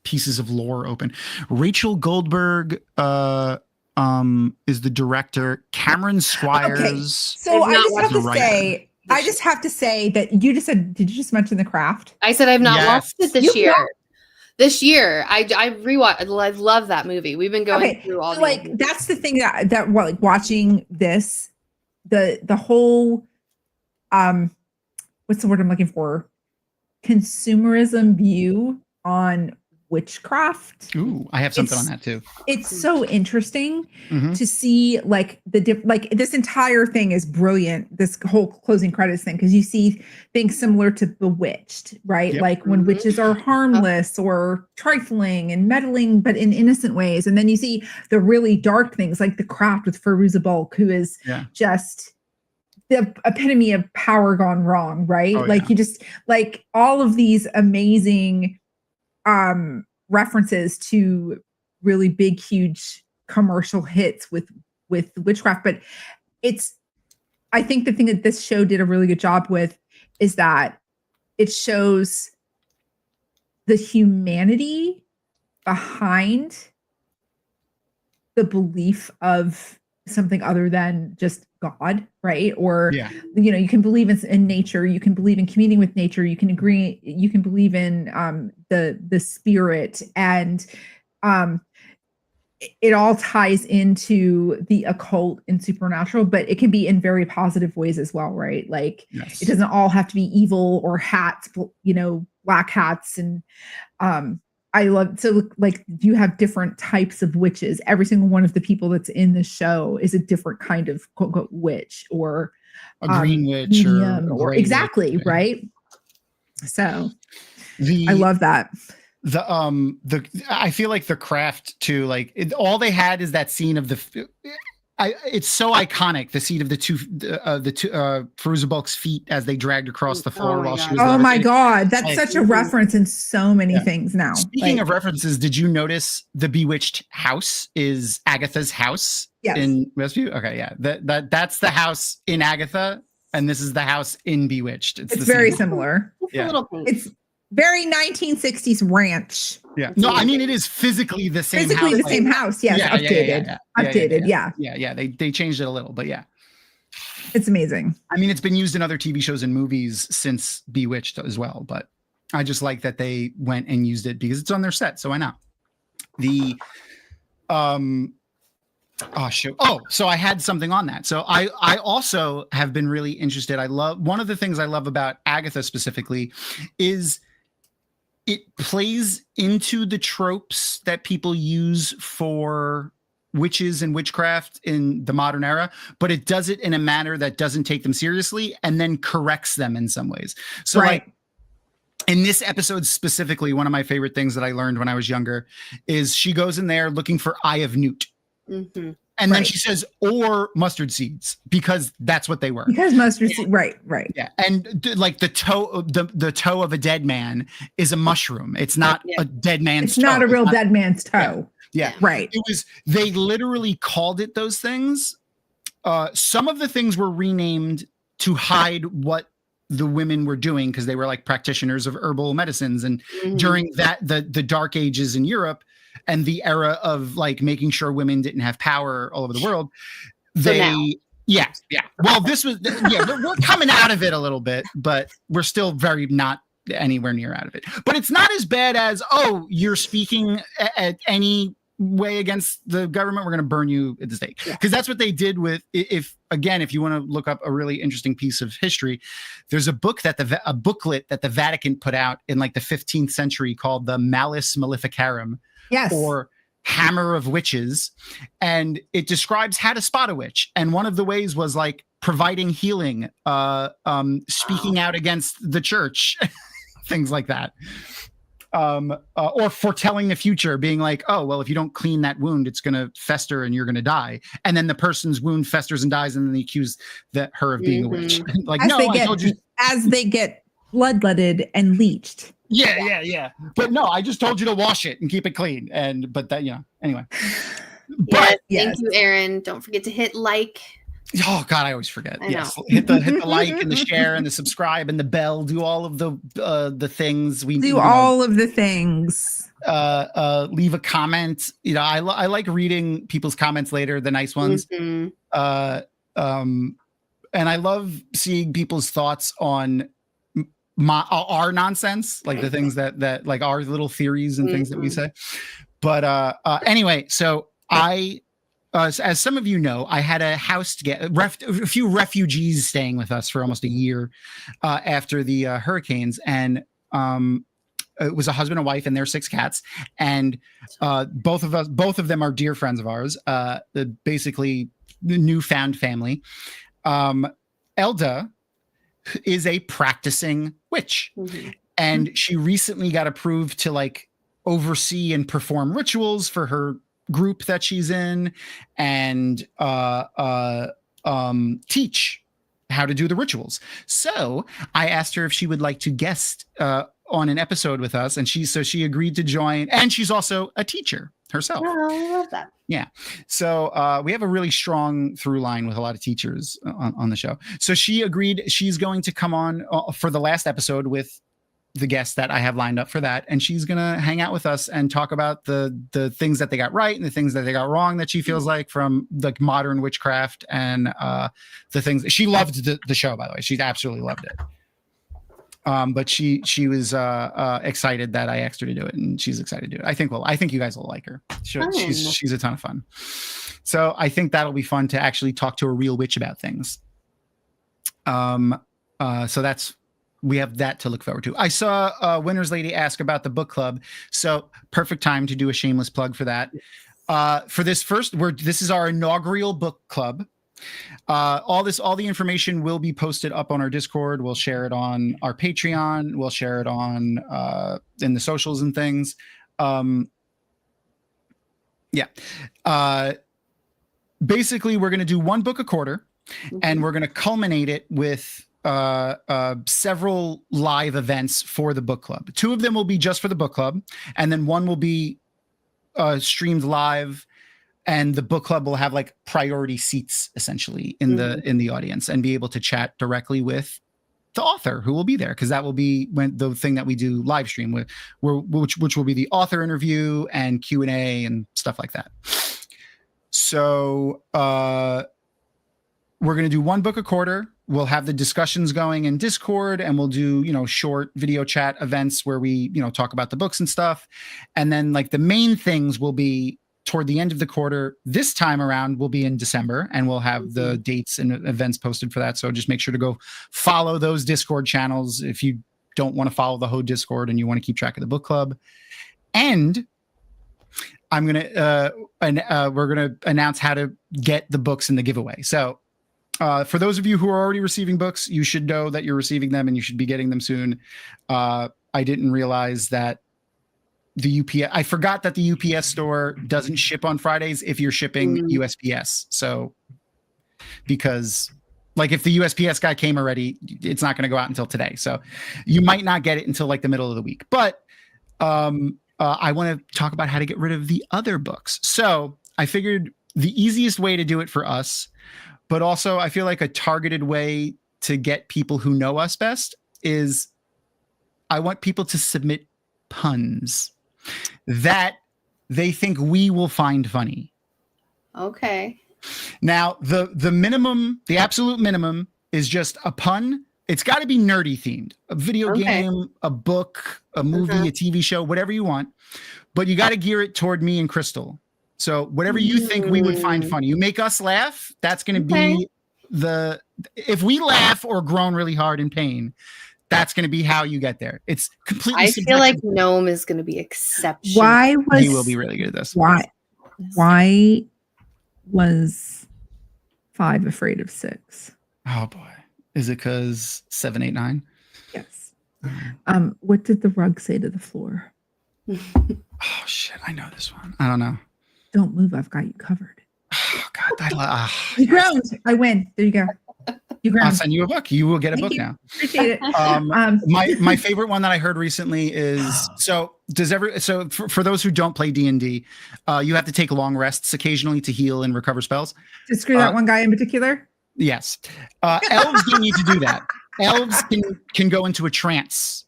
pieces of lore open. Rachel Goldberg is the director. Cameron Squires. Okay. So I just have to say that you just said, did you just mention The Craft? I said I've not watched it this year. This year, I rewatched. I love that movie. We've been going through all like that's the thing that like watching this, the whole what's the word I'm looking for? Consumerism view on witchcraft. Ooh, I have something on that too. It's so interesting to see like like this entire thing is brilliant. This whole closing credits thing, because you see things similar to Bewitched, right? Yep. Like when witches are harmless or trifling and meddling, but in innocent ways. And then you see the really dark things like The Craft with Fairuza Balk, who is just the epitome of power gone wrong, right? You just like all of these amazing references to really big, huge commercial hits with witchcraft. But I think the thing that this show did a really good job with is that it shows the humanity behind the belief of something other than just God, right? Or, you can believe in nature, you can believe in communing with nature, you can believe in the spirit. And it all ties into the occult and supernatural, but it can be in very positive ways as well, right? Like it doesn't all have to be evil or hats, black hats. And I love, so like you have different types of witches. Every single one of the people that's in the show is a different kind of quote unquote witch or a green witch medium or exactly witch. Right. So I love that. I feel like the craft too, like all they had is that scene of it's so iconic, the scene of the two Fairuza Balk's feet as they dragged across the floor while she was oh my god, that's such a reference in so many things now. Speaking of references, did you notice the Bewitched house is Agatha's house in Westview? Okay, yeah, that's the house in Agatha, and this is the house in Bewitched. It's very similar. It's very 1960s ranch. Yeah. No, I mean, it is physically the same house. The same house. Yes. Updated. Yeah. They changed it a little, but yeah. It's amazing. I mean, it's been used in other TV shows and movies since Bewitched as well, but I just like that they went and used it because it's on their set. So why not? So I had something on that. So I also have been really interested. One of the things I love about Agatha specifically is it plays into the tropes that people use for witches and witchcraft in the modern era, but it does it in a manner that doesn't take them seriously and then corrects them in some ways. So like in this episode specifically, one of my favorite things that I learned when I was younger is she goes in there looking for Eye of Newt. Mm-hmm. And then she says, or mustard seeds, because that's what they were. Because mustard seeds, right. Yeah, and like the toe of a dead man is a mushroom. It's not a dead man's toe. It's not a real dead man's toe. Yeah, right. They literally called it those things. Some of the things were renamed to hide what the women were doing because they were like practitioners of herbal medicines. And during the Dark Ages in Europe, and the era of like making sure women didn't have power all over the world. Yeah. Well, this was, we're coming out of it a little bit, but we're still very not anywhere near out of it. But it's not as bad as, you're speaking at any way against the government, we're going to burn you at the stake. Because that's what they did with, if you want to look up a really interesting piece of history, there's a booklet that the Vatican put out in like the 15th century called the Malleus Maleficarum. Yes. Or Hammer of Witches. And it describes how to spot a witch. And one of the ways was like providing healing, speaking out against the church, things like that. Or foretelling the future, being like, if you don't clean that wound, it's going to fester and you're going to die. And then the person's wound festers and dies. And then they accuse her of being a witch. Like, as they get bloodletted and leached. Yeah. But no, I just told you to wash it and keep it clean. But anyway. Thank you, Aaron. Don't forget to hit like. Oh God, I always forget. Yes, hit the like and the share and the subscribe and the bell. Do all of the things we do. All of the things. Leave a comment. I like reading people's comments later, the nice ones. Mm-hmm. And I love seeing people's thoughts on our nonsense, like the things that like our little theories and things that we say. But anyway, so as some of you know, I had a house to get a few refugees staying with us for almost a year after the hurricanes, and it was a husband and wife and their 6 cats, and both of them are dear friends of ours. Basically, the newfound family. Elda is a practicing witch, and she recently got approved to like oversee and perform rituals for her group that she's in, and teach how to do the rituals. So I asked her if she would like to guest on an episode with us, and she agreed to join, and she's also a teacher herself. Oh, I love that. Yeah. So we have a really strong through line with a lot of teachers on the show. So she agreed she's going to come on for the last episode with the guests that I have lined up for that. And she's going to hang out with us and talk about the things that they got right and the things that they got wrong that she feels like from like modern witchcraft and the things. She loved the show, by the way. She absolutely loved it. But she was excited that I asked her to do it, and she's excited to do it. I think you guys will like her. She's a ton of fun. So I think that'll be fun to actually talk to a real witch about things. So we have that to look forward to. I saw Winner's Lady ask about the book club, so perfect time to do a shameless plug for that. For this this is our inaugural book club. All the information will be posted up on our Discord. We'll share it on our Patreon. We'll share it on in the socials and things. Basically, we're going to do one book a quarter, and we're going to culminate it with several live events for the book club. 2 of them will be just for the book club, and then 1 will be streamed live, and the book club will have like priority seats essentially in the audience and be able to chat directly with the author who will be there, because that will be the thing that we do live stream with, which will be the author interview and Q&A and stuff like that. So we're going to do 1 book a quarter. We'll have the discussions going in Discord, and we'll do, short video chat events where we, talk about the books and stuff. And then like the main things will be toward the end of the quarter. This time around will be in December, and we'll have the dates and events posted for that. So just make sure to go follow those Discord channels if you don't want to follow the whole Discord and you want to keep track of the book club. And we're going to announce how to get the books in the giveaway. So for those of you who are already receiving books, you should know that you're receiving them and you should be getting them soon. I didn't realize that I forgot that the UPS store doesn't ship on Fridays if you're shipping USPS. So, because like if the USPS guy came already, it's not going to go out until today. So you might not get it until like the middle of the week. But I want to talk about how to get rid of the other books. So I figured the easiest way to do it for us, but also I feel like a targeted way to get people who know us best, is I want people to submit puns that they think we will find funny. Okay. Now, the minimum, the absolute minimum is just a pun. It's got to be nerdy themed. A video game, a book, a movie, a TV show, whatever you want. But you got to gear it toward me and Crystal. So whatever you think we would find funny. You make us laugh, that's going to be if we laugh or groan really hard in pain, that's going to be how you get there. It's completely subjective. Feel like Gnome is going to be exceptional. He will be really good at this. Why was 5 afraid of 6? Oh boy. Is it because 7, 8, 9? Yes. What did the rug say to the floor? Oh shit, I know this one. I don't know. Don't move, I've got you covered. Oh god, you groaned. I win. There you go. I'll send you a book. You will get a book now. Appreciate it. My favorite one that I heard recently is for those who don't play D&D, you have to take long rests occasionally to heal and recover spells. To screw that one guy in particular? Yes. Elves don't need to do that. Elves can go into a trance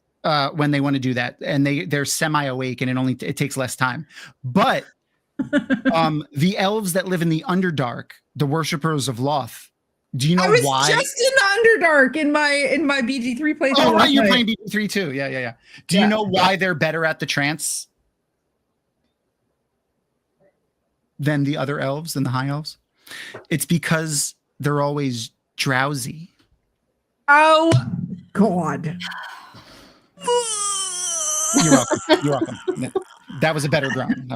when they want to do that, and they're semi-awake, and it takes less time. But the elves that live in the Underdark, the worshippers of Loth, do you know why? I was just in Underdark in my BG3 playthrough. Oh, right, you're playing BG3 too. Yeah. Do you know why they're better at the trance than the other elves, than the high elves? It's because they're always drowsy. Oh, God. You're welcome. That was a better groan.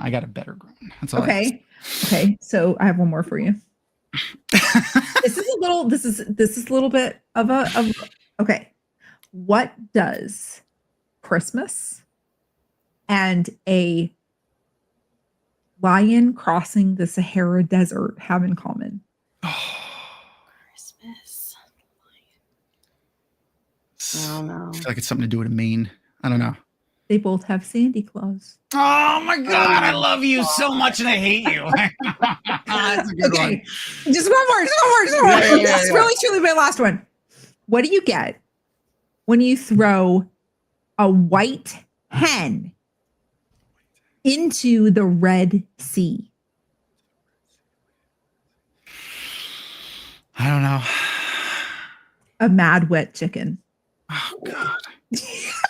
I got a better groan. That's all. Okay. So I have one more for you. This is a little bit of okay. What does Christmas and a lion crossing the Sahara Desert have in common? Christmas. I don't know. I feel like it's something to do with a mane. I don't know. They both have Sandy Claus. Oh my God, I love you so much and I hate you. That's a good one. Just one more. This is really truly my last one. What do you get when you throw a white hen into the Red Sea? I don't know. A mad wet chicken. Oh God.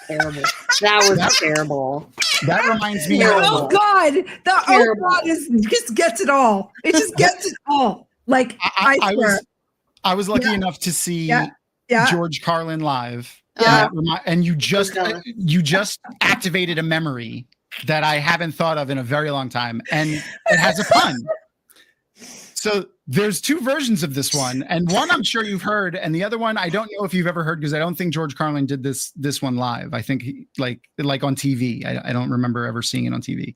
Terrible. That was terrible. That reminds me Oh of God, the Terrible. oh God just gets it all. It just gets it all. Like I swear. I was lucky enough to see George Carlin live. Yeah. And you just activated a memory that I haven't thought of in a very long time, and it has a pun. So there's two versions of this one, and one I'm sure you've heard, and the other one I don't know if you've ever heard, because I don't think George Carlin did this one live. I think like on TV. I don't remember ever seeing it on TV.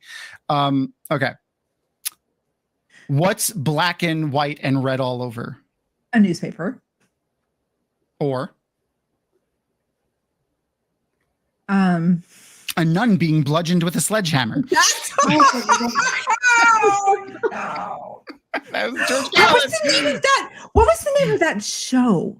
Okay. What's black and white and red all over? A newspaper. Or a nun being bludgeoned with a sledgehammer. That's That was George What was the name of that? What was the name of that show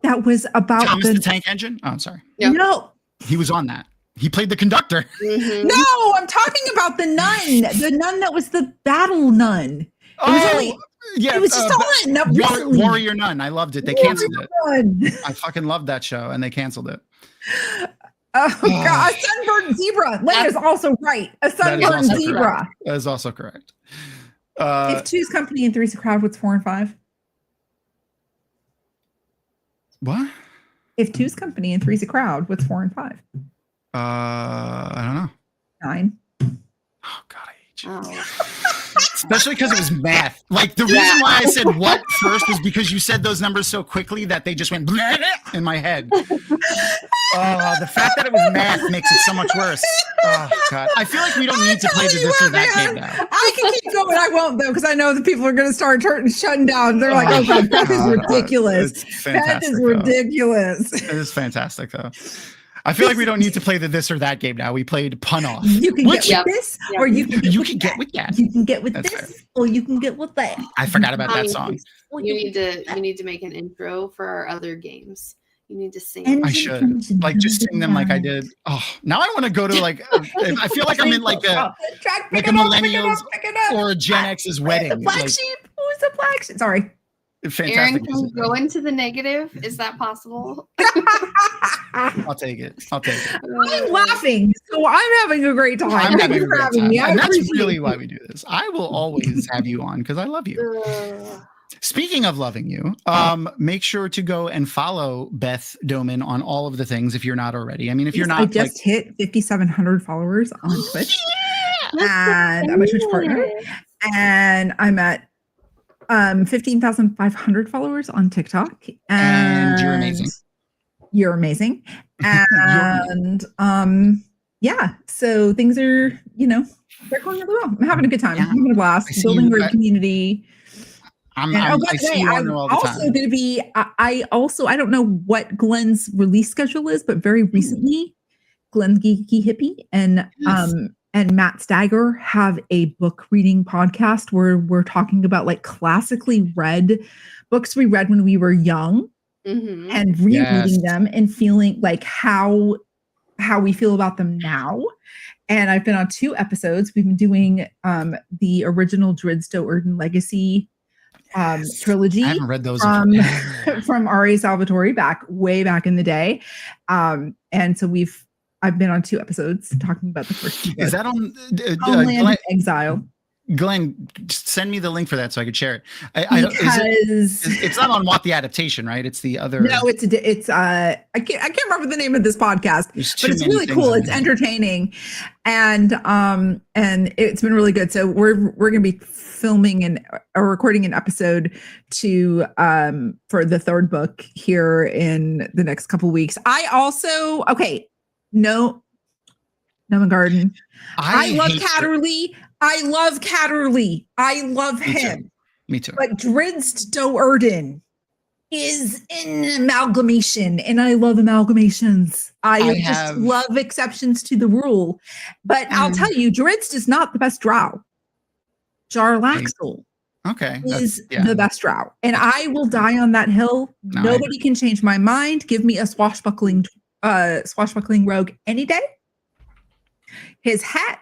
that was about Thomas the Tank Engine? Oh, I'm sorry. Yep. No. He was on that. He played the conductor. Mhm. No, I'm talking about the nun that was the battle nun. It was only, yeah. it was just on. Not recently. Warrior Nun. I loved it. They canceled it. Nun. I fucking loved that show, and they canceled it. Oh God, a sunburned zebra. Lane is also right. A sunburned zebra. Correct. That is also correct. If two's company and three's a crowd, what's 4 and 5? What? If two's company and three's a crowd, what's 4 and 5? I don't know. 9. Oh God, I hate you. Oh. Especially because it was math. Like the reason why I said what first was because you said those numbers so quickly that they just went in my head. The fact that it was math makes it so much worse. Oh God, I feel like we don't need to play the this or that game now. I can keep going. I won't though, because I know the people are going to start shutting down. They're like, "Oh God, Beth is ridiculous. Beth is ridiculous." It is fantastic though. I feel like we don't need to play the this or that game now. We played pun off. You can get with this, or you can get with that. You can get with That's this, fair. or you can get with that. I forgot about that song. You need to make an intro for our other games. You need to sing. I should just sing them like I did. Oh, now I want to go to like. I feel like I'm in like a millennials or a Gen X's wedding. The black sheep. Who's the black sheep? Sorry. Fantastic. Aaron, can we go into the negative? Is that possible? I'll take it. I'm laughing, so I'm having a great time. I'm having a great time. Me. And that's really why we do this. I will always have you on because I love you. Speaking of loving you, make sure to go and follow BethDomon on all of the things if you're not already. I mean, if you're not, I just hit 5,700 followers on Twitch, and I'm a Twitch partner, and I'm at 15,500 followers on TikTok, and you're amazing. You're amazing, and yeah. So things are, they're going really well. I'm having a good time. I'm having a blast. Building a great community. I'm also going to be. I don't know what Glenn's release schedule is, but very recently, Glenn Geeky Hippie and Matt Stagger have a book reading podcast where we're talking about like classically read books we read when we were young and rereading them and feeling like how we feel about them now. And I've been on 2 episodes. We've been doing the original Drizzt Do'Urden Legacy trilogy. I haven't read those from R.A. Salvatore way back in the day. And so I've been on 2 episodes talking about the first 2 books. Is that on Homeland and Exile? Glenn, just send me the link for that so I could share it. It's not on What the Adaptation, right? It's the other. No, it's I can't remember the name of this podcast, but it's really cool. It's entertaining, and it's been really good. So we're going to be filming or recording an episode for the 3rd book here in the next couple weeks. I also No Garden. I love Catterley. I love Catterley. I love him. Me too. But Drizzt Do'Urden is an amalgamation, and I love amalgamations. I just love exceptions to the rule. But I'll tell you, Drizzt is not the best drow. Jarlaxle is the best drow. And I will die on that hill. Nobody can change my mind. Give me a swashbuckling rogue any day. His hat,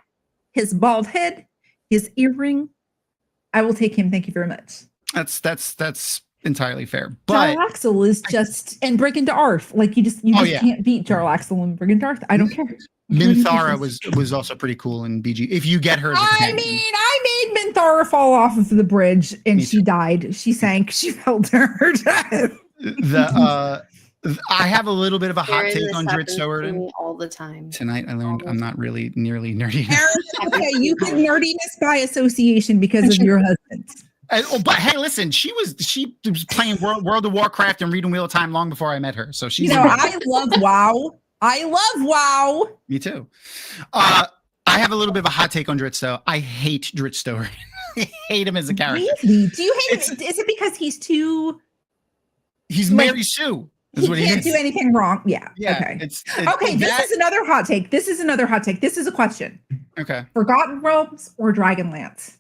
his bald head, his earring, I will take him. Thank you very much. That's entirely fair. But Jarlaxle is just and Brigand Arth. Like you just can't beat Jarlaxle and Brigand Arth. I don't care. Minthara was also pretty cool in BG. If you get her, I made Minthara fall off of the bridge and she died. She sank. She fell to her death. I have a little bit of a hot take on Drizzt Do'Urden. All the time. Tonight I learned I'm not really nearly nerdy. Okay, you can nerdiness by association because of your husband. But hey, listen, she was playing World of Warcraft and reading Wheel of Time long before I met her. So she's. I love WoW. I love WoW. Me too. I have a little bit of a hot take on Drizzt though. I hate Drizzt Do'Urden. I hate him as a character. Really? Do you hate him? Is it because he's too? He's Mary Sue. He can't do anything wrong. Yeah. Okay. Okay. This is another hot take. This is a question. Okay. Forgotten Realms or Dragonlance?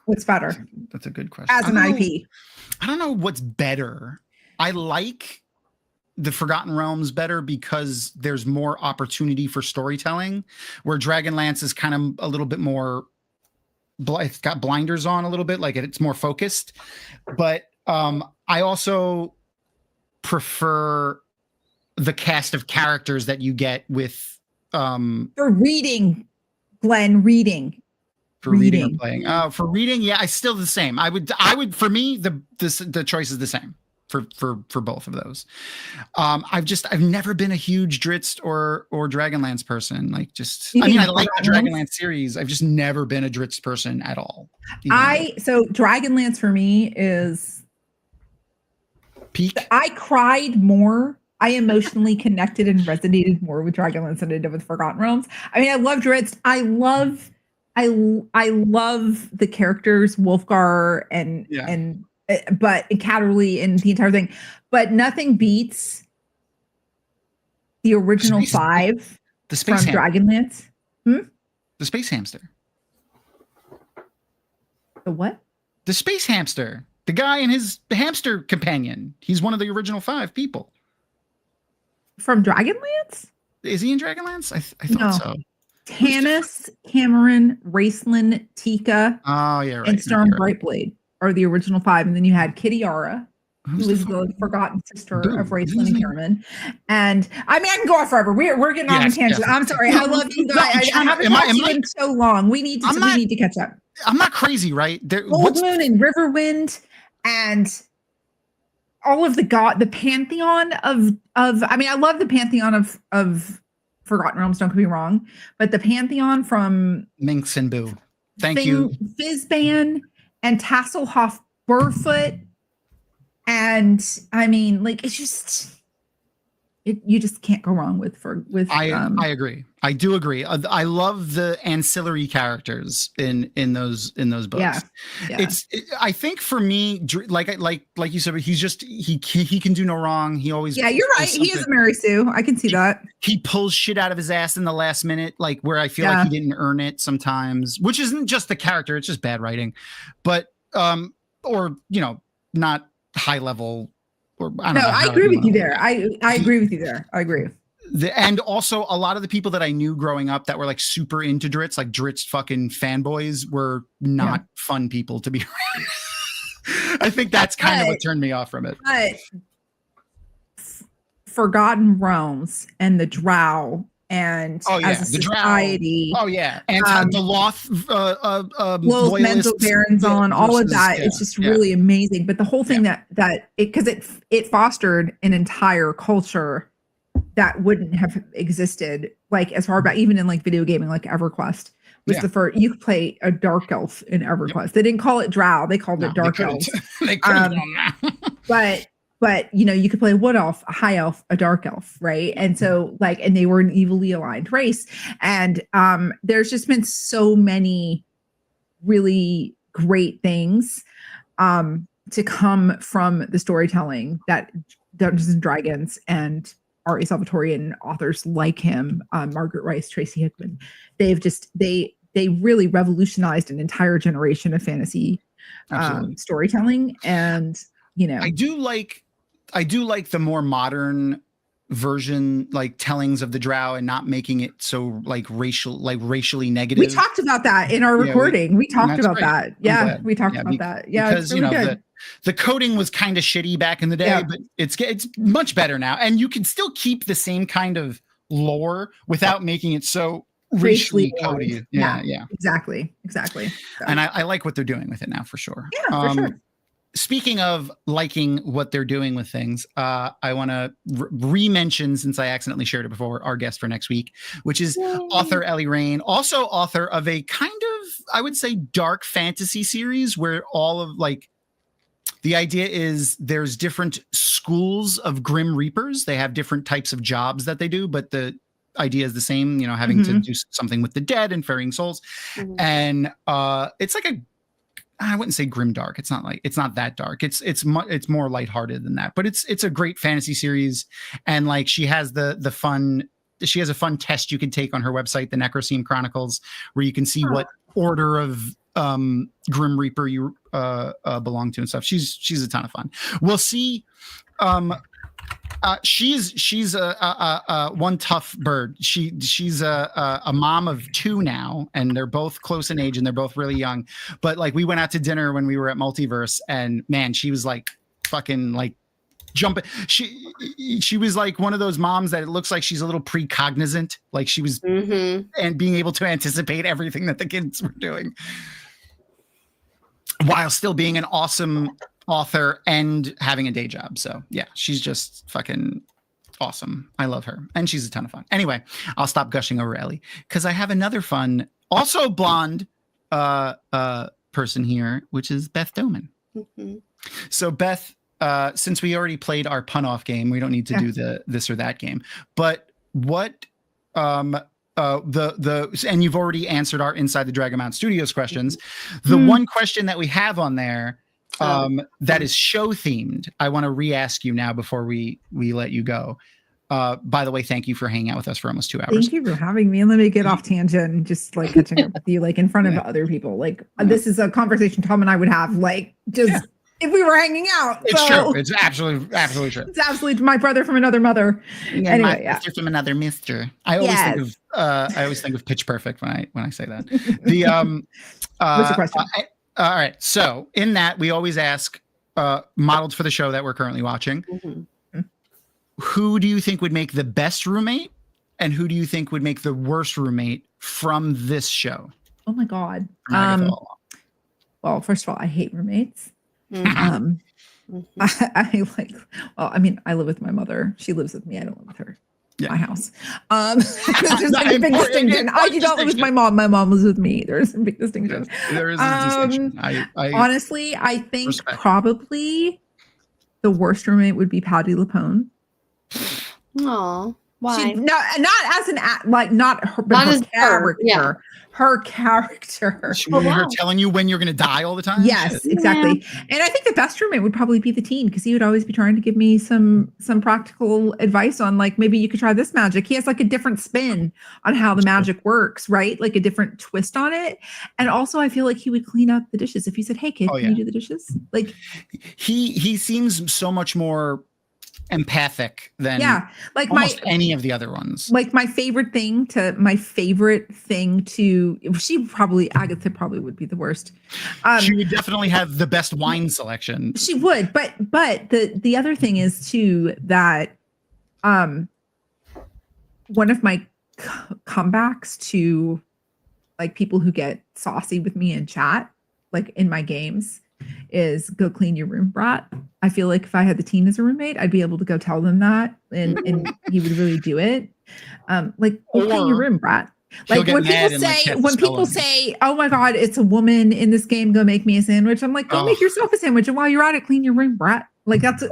What's better? That's a good question. As an IP. I don't know what's better. I like the Forgotten Realms better because there's more opportunity for storytelling, where Dragonlance is kind of a little bit more, it's got blinders on a little bit, like it's more focused. But I also prefer the cast of characters that you get with for reading, Glenn, reading. For reading or playing. For reading, yeah, I still the same. I would for me the choice is the same for both of those. I've never been a huge Drizzt or Dragonlance person. Like I like the Dragonlance series. I've just never been a Drizzt person at all. So Dragonlance for me is peak. I cried more. I emotionally connected and resonated more with Dragonlance than I did with Forgotten Realms. I mean, I love Drizzt. I love the characters, Wolfgar and Catterly and the entire thing, but nothing beats the original five from Dragonlance. The space hamster. The what? The space hamster. The guy and his hamster companion. He's one of the original five people. From Dragonlance? Is he in Dragonlance? I thought so. Tanis, Cameron, Raceland, Tika, and Storm Brightblade are the original five. And then you had Kitiara, who was the forgotten sister of Raceland and Cameron. And I mean, I can go on forever. We're getting on a tangent. Yes. I'm sorry. I love you guys. I haven't talked to you in so long. We need to catch up. I'm not crazy, right? Gold Moon and Riverwind and all of the pantheon of I mean, I love the pantheon of Forgotten Realms, don't get me wrong, but the pantheon from Minx and Boo. Thank you. Fizban and Tasselhoff Burfoot. And I mean, like, it's just you just can't go wrong with I agree. I do agree. I love the ancillary characters in those books. Yeah. I think for me, like you said, he can do no wrong. He always you're right. He is a Mary Sue. I can see that. He pulls shit out of his ass in the last minute, like where I feel like he didn't earn it sometimes, which isn't just the character; it's just bad writing. But or not high level. I agree with you there. I agree with you there. I agree. And also a lot of the people that I knew growing up that were like super into Drizzt, like Drizzt fucking fanboys, were not fun people to be around. I think that's kind of what turned me off from it. But Forgotten Realms and the Drow and as a society. Drow. Oh yeah, and the Loth, mental barons on all of that. It's just really amazing. But the whole thing that because it fostered an entire culture that wouldn't have existed like as far back, even in like video gaming, like EverQuest was the first. You could play a dark elf in EverQuest. They didn't call it Drow; they called it dark elves. They couldn't done that. But you could play a wood elf, a high elf, a dark elf, right? And so and they were an evilly aligned race. And there's just been so many really great things to come from the storytelling that Dungeons and Dragons and R.A. Salvatore and authors like him, Margaret Rice, Tracy Hickman, they really revolutionized an entire generation of fantasy storytelling. And I do like the more modern version, like tellings of the drow, and not making it so like racially negative. We talked about that in our recording. We talked about that. Yeah, we talked about that. Yeah, because really good. The coding was kind of shitty back in the day, but it's much better now, and you can still keep the same kind of lore without making it so racially coded. Yeah, exactly. So. And I like what they're doing with it now for sure. Yeah, for sure. Speaking of liking what they're doing with things, I want to re-mention, since I accidentally shared it before, our guest for next week, which is author Ellie Rain, also author of a kind of, I would say, dark fantasy series where all of like, the idea is there's different schools of Grim Reapers. They have different types of jobs that they do, but the idea is the same, having to do something with the dead and ferrying souls. And it's like I wouldn't say grim dark. It's not that dark. It's more lighthearted than that, but it's a great fantasy series. And like she has a fun test you can take on her website, the Necroseme Chronicles, where you can see what order of Grim Reaper you belong to and stuff. She's a ton of fun. We'll see. She's a one tough bird. She's a mom of 2 now, and they're both close in age and they're both really young. But like we went out to dinner when we were at Multiverse, and man, she was like fucking like jumping. She was like one of those moms that it looks like she's a little precognizant, like she was and being able to anticipate everything that the kids were doing while still being an awesome author and having a day job. So yeah, she's just fucking awesome. I love her, and she's a ton of fun. Anyway, I'll stop gushing over Ellie because I have another fun, also blonde person here, which is BethDomon. So Beth, since we already played our pun off game, we don't need to do the this or that game. But what and you've already answered our Inside the Dragon Mount Studios questions. The one question that we have on there that is show themed, I want to re-ask you now before we let you go. By the way, thank you for hanging out with us for almost 2 hours. Thank you for having me. And let me get off tangent and just like catching up with you, like in front of other people. Like this is a conversation Thom and I would have, like just if we were hanging out. It's true. It's absolutely true. It's absolutely my brother from another mother. Yeah, anyway, my sister from another mister. I always think of Pitch Perfect when I say that. The what's the question? All right. So in that, we always ask, modeled for the show that we're currently watching, who do you think would make the best roommate, and who do you think would make the worst roommate from this show? Oh my God. Well, first of all, I hate roommates. I live with my mother. She lives with me. I don't live with her. My house. There's like a big distinction. I do not live with my mom. My mom lives with me. There's a big distinction. There is a distinction. Honestly, I think probably the worst roommate would be Patty LuPone. Oh, why? Not as an not her, but her character. Yeah. Her character. Her telling you when you're going to die all the time. Yes, exactly. Yeah. And I think the best roommate would probably be the teen, because he would always be trying to give me some practical advice on, like, maybe you could try this magic. He has like a different spin on how the magic works, right? Like a different twist on it. And also, I feel like he would clean up the dishes if you said, "Hey, kid, can you do the dishes?" Like he seems so much more empathic than like almost any of the other ones. Like my favorite thing to Agatha probably would be the worst. She would definitely have the best wine selection. She would, but the other thing is too that one of my comebacks to like people who get saucy with me in chat, like in my games, is go clean your room, brat. I feel like if I had the teen as a roommate, I'd be able to go tell them that, and he would really do it. Like, go clean your room, brat. Like when people say, "Oh my God, it's a woman in this game, go make me a sandwich." I'm like, go make yourself a sandwich, and while you're at it, clean your room, brat. Like that's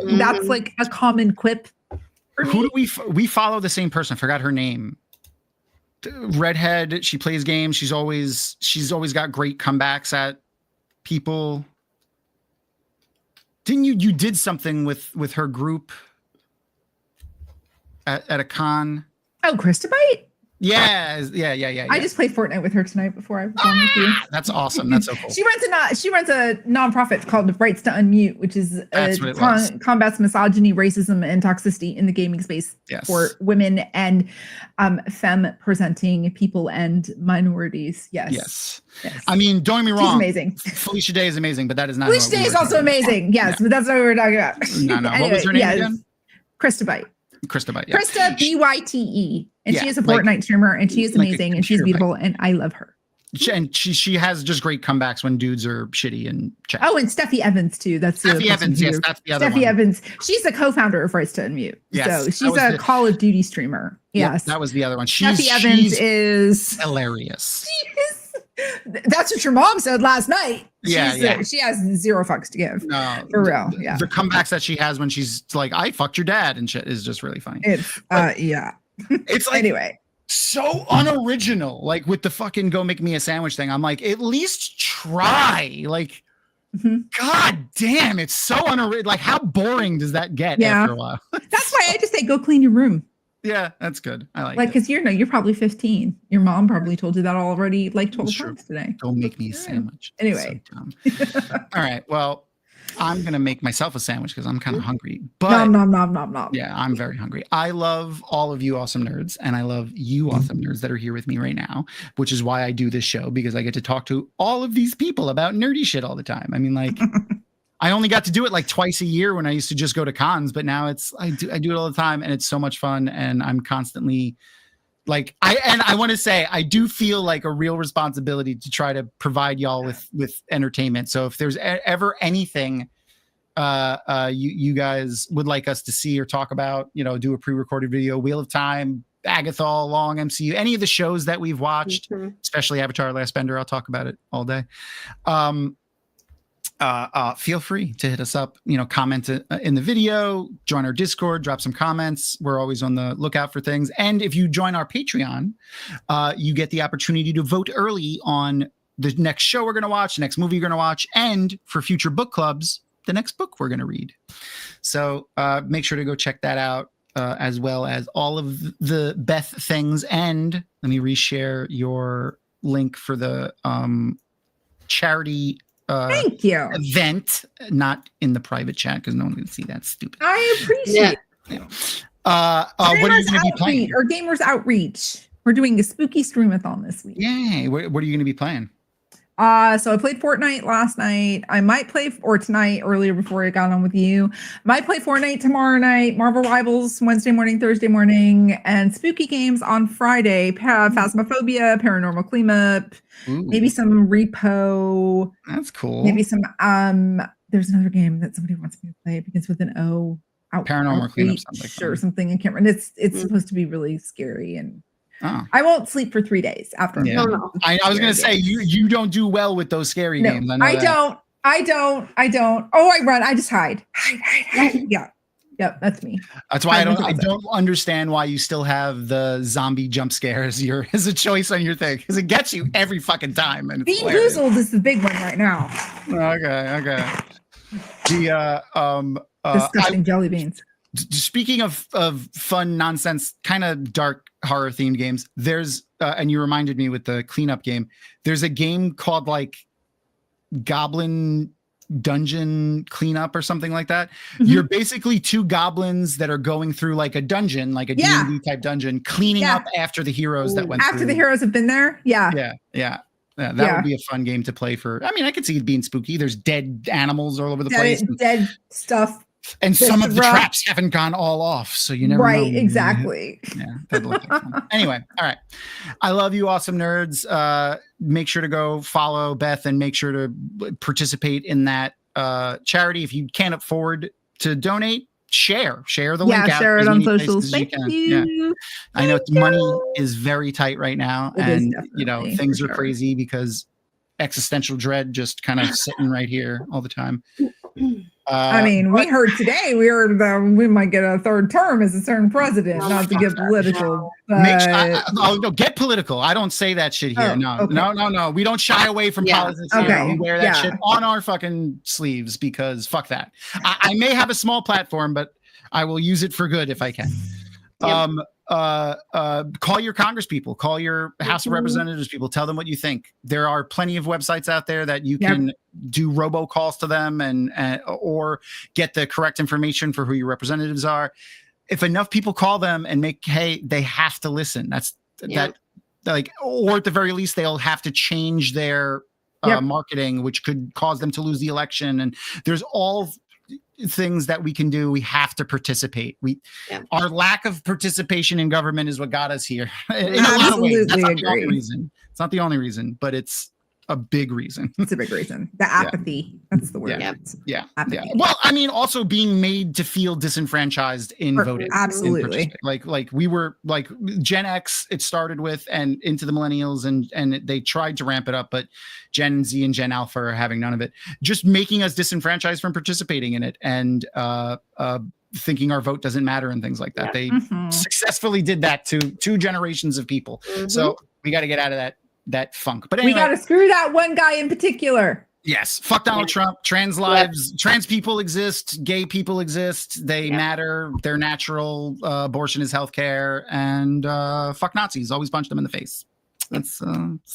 like a common quip. Who do we follow? The same person. Forgot her name. Redhead. She plays games. She's always got great comebacks at people. Didn't you did something with her group at a con? Oh, Christobite? Yeah. I just played Fortnite with her tonight before I was on with you. That's awesome. That's so cool. She runs a nonprofit called the Rights to Unmute, which is combats misogyny, racism, and toxicity in the gaming space for women and femme presenting people and minorities. Yes. I mean, don't get me wrong. She's amazing. Felicia Day is amazing, but that is not. Felicia Day is also amazing. Yes, but that's not what we're talking about. No. Anyway, what was her name again? Krista Byte. Yeah. Krista Byte. And she is a Fortnite streamer, and she is amazing, and she's beautiful, and I love her. And she has just great comebacks when dudes are shitty and chat. Oh, and Steffi Evans too. That's Steffi Evans. Yes, that's the other one. Steffi Evans. She's the co-founder of Rights to Unmute. Yes, so she's a Call of Duty streamer. Yes, yep, that was the other one. Steffi Evans is hilarious. That's what your mom said last night. She has zero fucks to give. No, for real. Yeah, the comebacks that she has when she's like, "I fucked your dad" and shit is just really funny. It's It's like anyway. So unoriginal, like with the fucking go make me a sandwich thing. I'm like, at least try. Like, God damn, it's so unoriginal. Like, how boring does that get after a while? That's why I just say go clean your room. Yeah, that's good. I like because you're probably 15. Your mom probably told you that already like 12 times today. Don't make me a sandwich. Anyway. So all right. Well, I'm gonna make myself a sandwich because I'm kind of hungry. But nom. Yeah, I'm very hungry. I love all of you awesome nerds, and I love you awesome nerds that are here with me right now, which is why I do this show, because I get to talk to all of these people about nerdy shit all the time. I mean, like, I only got to do it like twice a year when I used to just go to cons, but now I do it all the time, and it's so much fun, and I'm constantly like, I want to say I do feel like a real responsibility to try to provide y'all with entertainment. So if there's ever anything you guys would like us to see or talk about, do a pre-recorded video, Wheel of Time, Agatha all along, MCU, any of the shows that we've watched, especially Avatar: Last Bender, I'll talk about it all day. Feel free to hit us up, comment in the video, join our Discord, drop some comments. We're always on the lookout for things. And if you join our Patreon, you get the opportunity to vote early on the next show we're going to watch, the next movie you're going to watch, and for future book clubs, the next book we're going to read. So make sure to go check that out, as well as all of the Beth things. And let me reshare your link for the charity thank you event, not in the private chat because no one can see that. Stupid. I appreciate it. What are you going to be playing? Or Gamers Outreach. We're doing a spooky streamathon this week. Yay. What are you going to be playing? So I played Fortnite last night. I might play, or tonight, earlier before I got on with you. Might play Fortnite tomorrow night, Marvel Rivals Wednesday morning, Thursday morning, and spooky games on Friday. Phasmophobia, Paranormal Cleanup, maybe some Repo. That's cool. Maybe some, there's another game that somebody wants me to play. It begins with an O. Paranormal Cleanup sounds like or something. I can't remember. It's supposed to be really scary, and I won't sleep for 3 days after. Yeah. I was going to say you don't do well with those scary games. I don't. Oh, I run. I just hide. Yeah, that's me. That's why I don't understand why you still have the zombie jump scares as a choice on your thing, because it gets you every fucking time. And Bean Boozled is the big one right now. Okay. The disgusting jelly beans. Speaking of fun nonsense, kind of dark horror themed games, there's and you reminded me with the cleanup game, there's a game called like Goblin Dungeon Cleanup or something like that. You're basically 2 goblins that are going through like a dungeon, like a D&D type dungeon, cleaning up after the heroes that went after the heroes have been there. That would be a fun game to play for. I mean, I could see it being spooky. There's dead animals all over the place, dead stuff. And some of the traps haven't gone all off, so you never know. Right, exactly. That'd look like fun. Anyway, all right. I love you, awesome nerds. Make sure to go follow Beth and make sure to participate in that charity. If you can't afford to donate, share the link out. Share it on socials. Thank you. I know money is very tight right now, and things are crazy because existential dread just kind of sitting right here all the time. I mean, we heard today we might get a 3rd term as a certain president, not to get political. But get political. I don't say that shit here. No. We don't shy away from politics here. We wear that shit on our fucking sleeves because fuck that. I may have a small platform, but I will use it for good if I can. call your Congress people, call your House of Representatives people, tell them what you think. There are plenty of websites out there that you can do robocalls to them and or get the correct information for who your representatives are. If enough people call them and they have to listen. That's that, like, or at the very least, they'll have to change their marketing, which could cause them to lose the election. And there's all things that we can do. We have to participate. Our lack of participation in government is what got us here. In a lot of ways. That's not the only reason. It's not the only reason, but it's a big reason. It's a big reason. The apathy. That's the word. Yeah. Well, I mean, also being made to feel disenfranchised in voting. Absolutely. Like we were like Gen X, it started with, and into the millennials, and they tried to ramp it up, but Gen Z and Gen Alpha are having none of it. Just making us disenfranchised from participating in it, and thinking our vote doesn't matter and things like that. They successfully did that to 2 generations of people. So we got to get out of that funk. But anyway, we got to screw that one guy in particular. Yes. Fuck Donald Trump. Trans lives, trans people exist. Gay people exist. They matter. They're natural. Abortion is healthcare. And fuck Nazis. Always punch them in the face. That's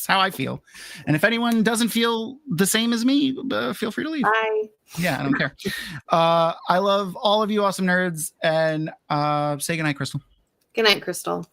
how I feel. And if anyone doesn't feel the same as me, feel free to leave. Bye. Yeah, I don't care. I love all of you awesome nerds. And say goodnight, Crystal. Good night, Crystal.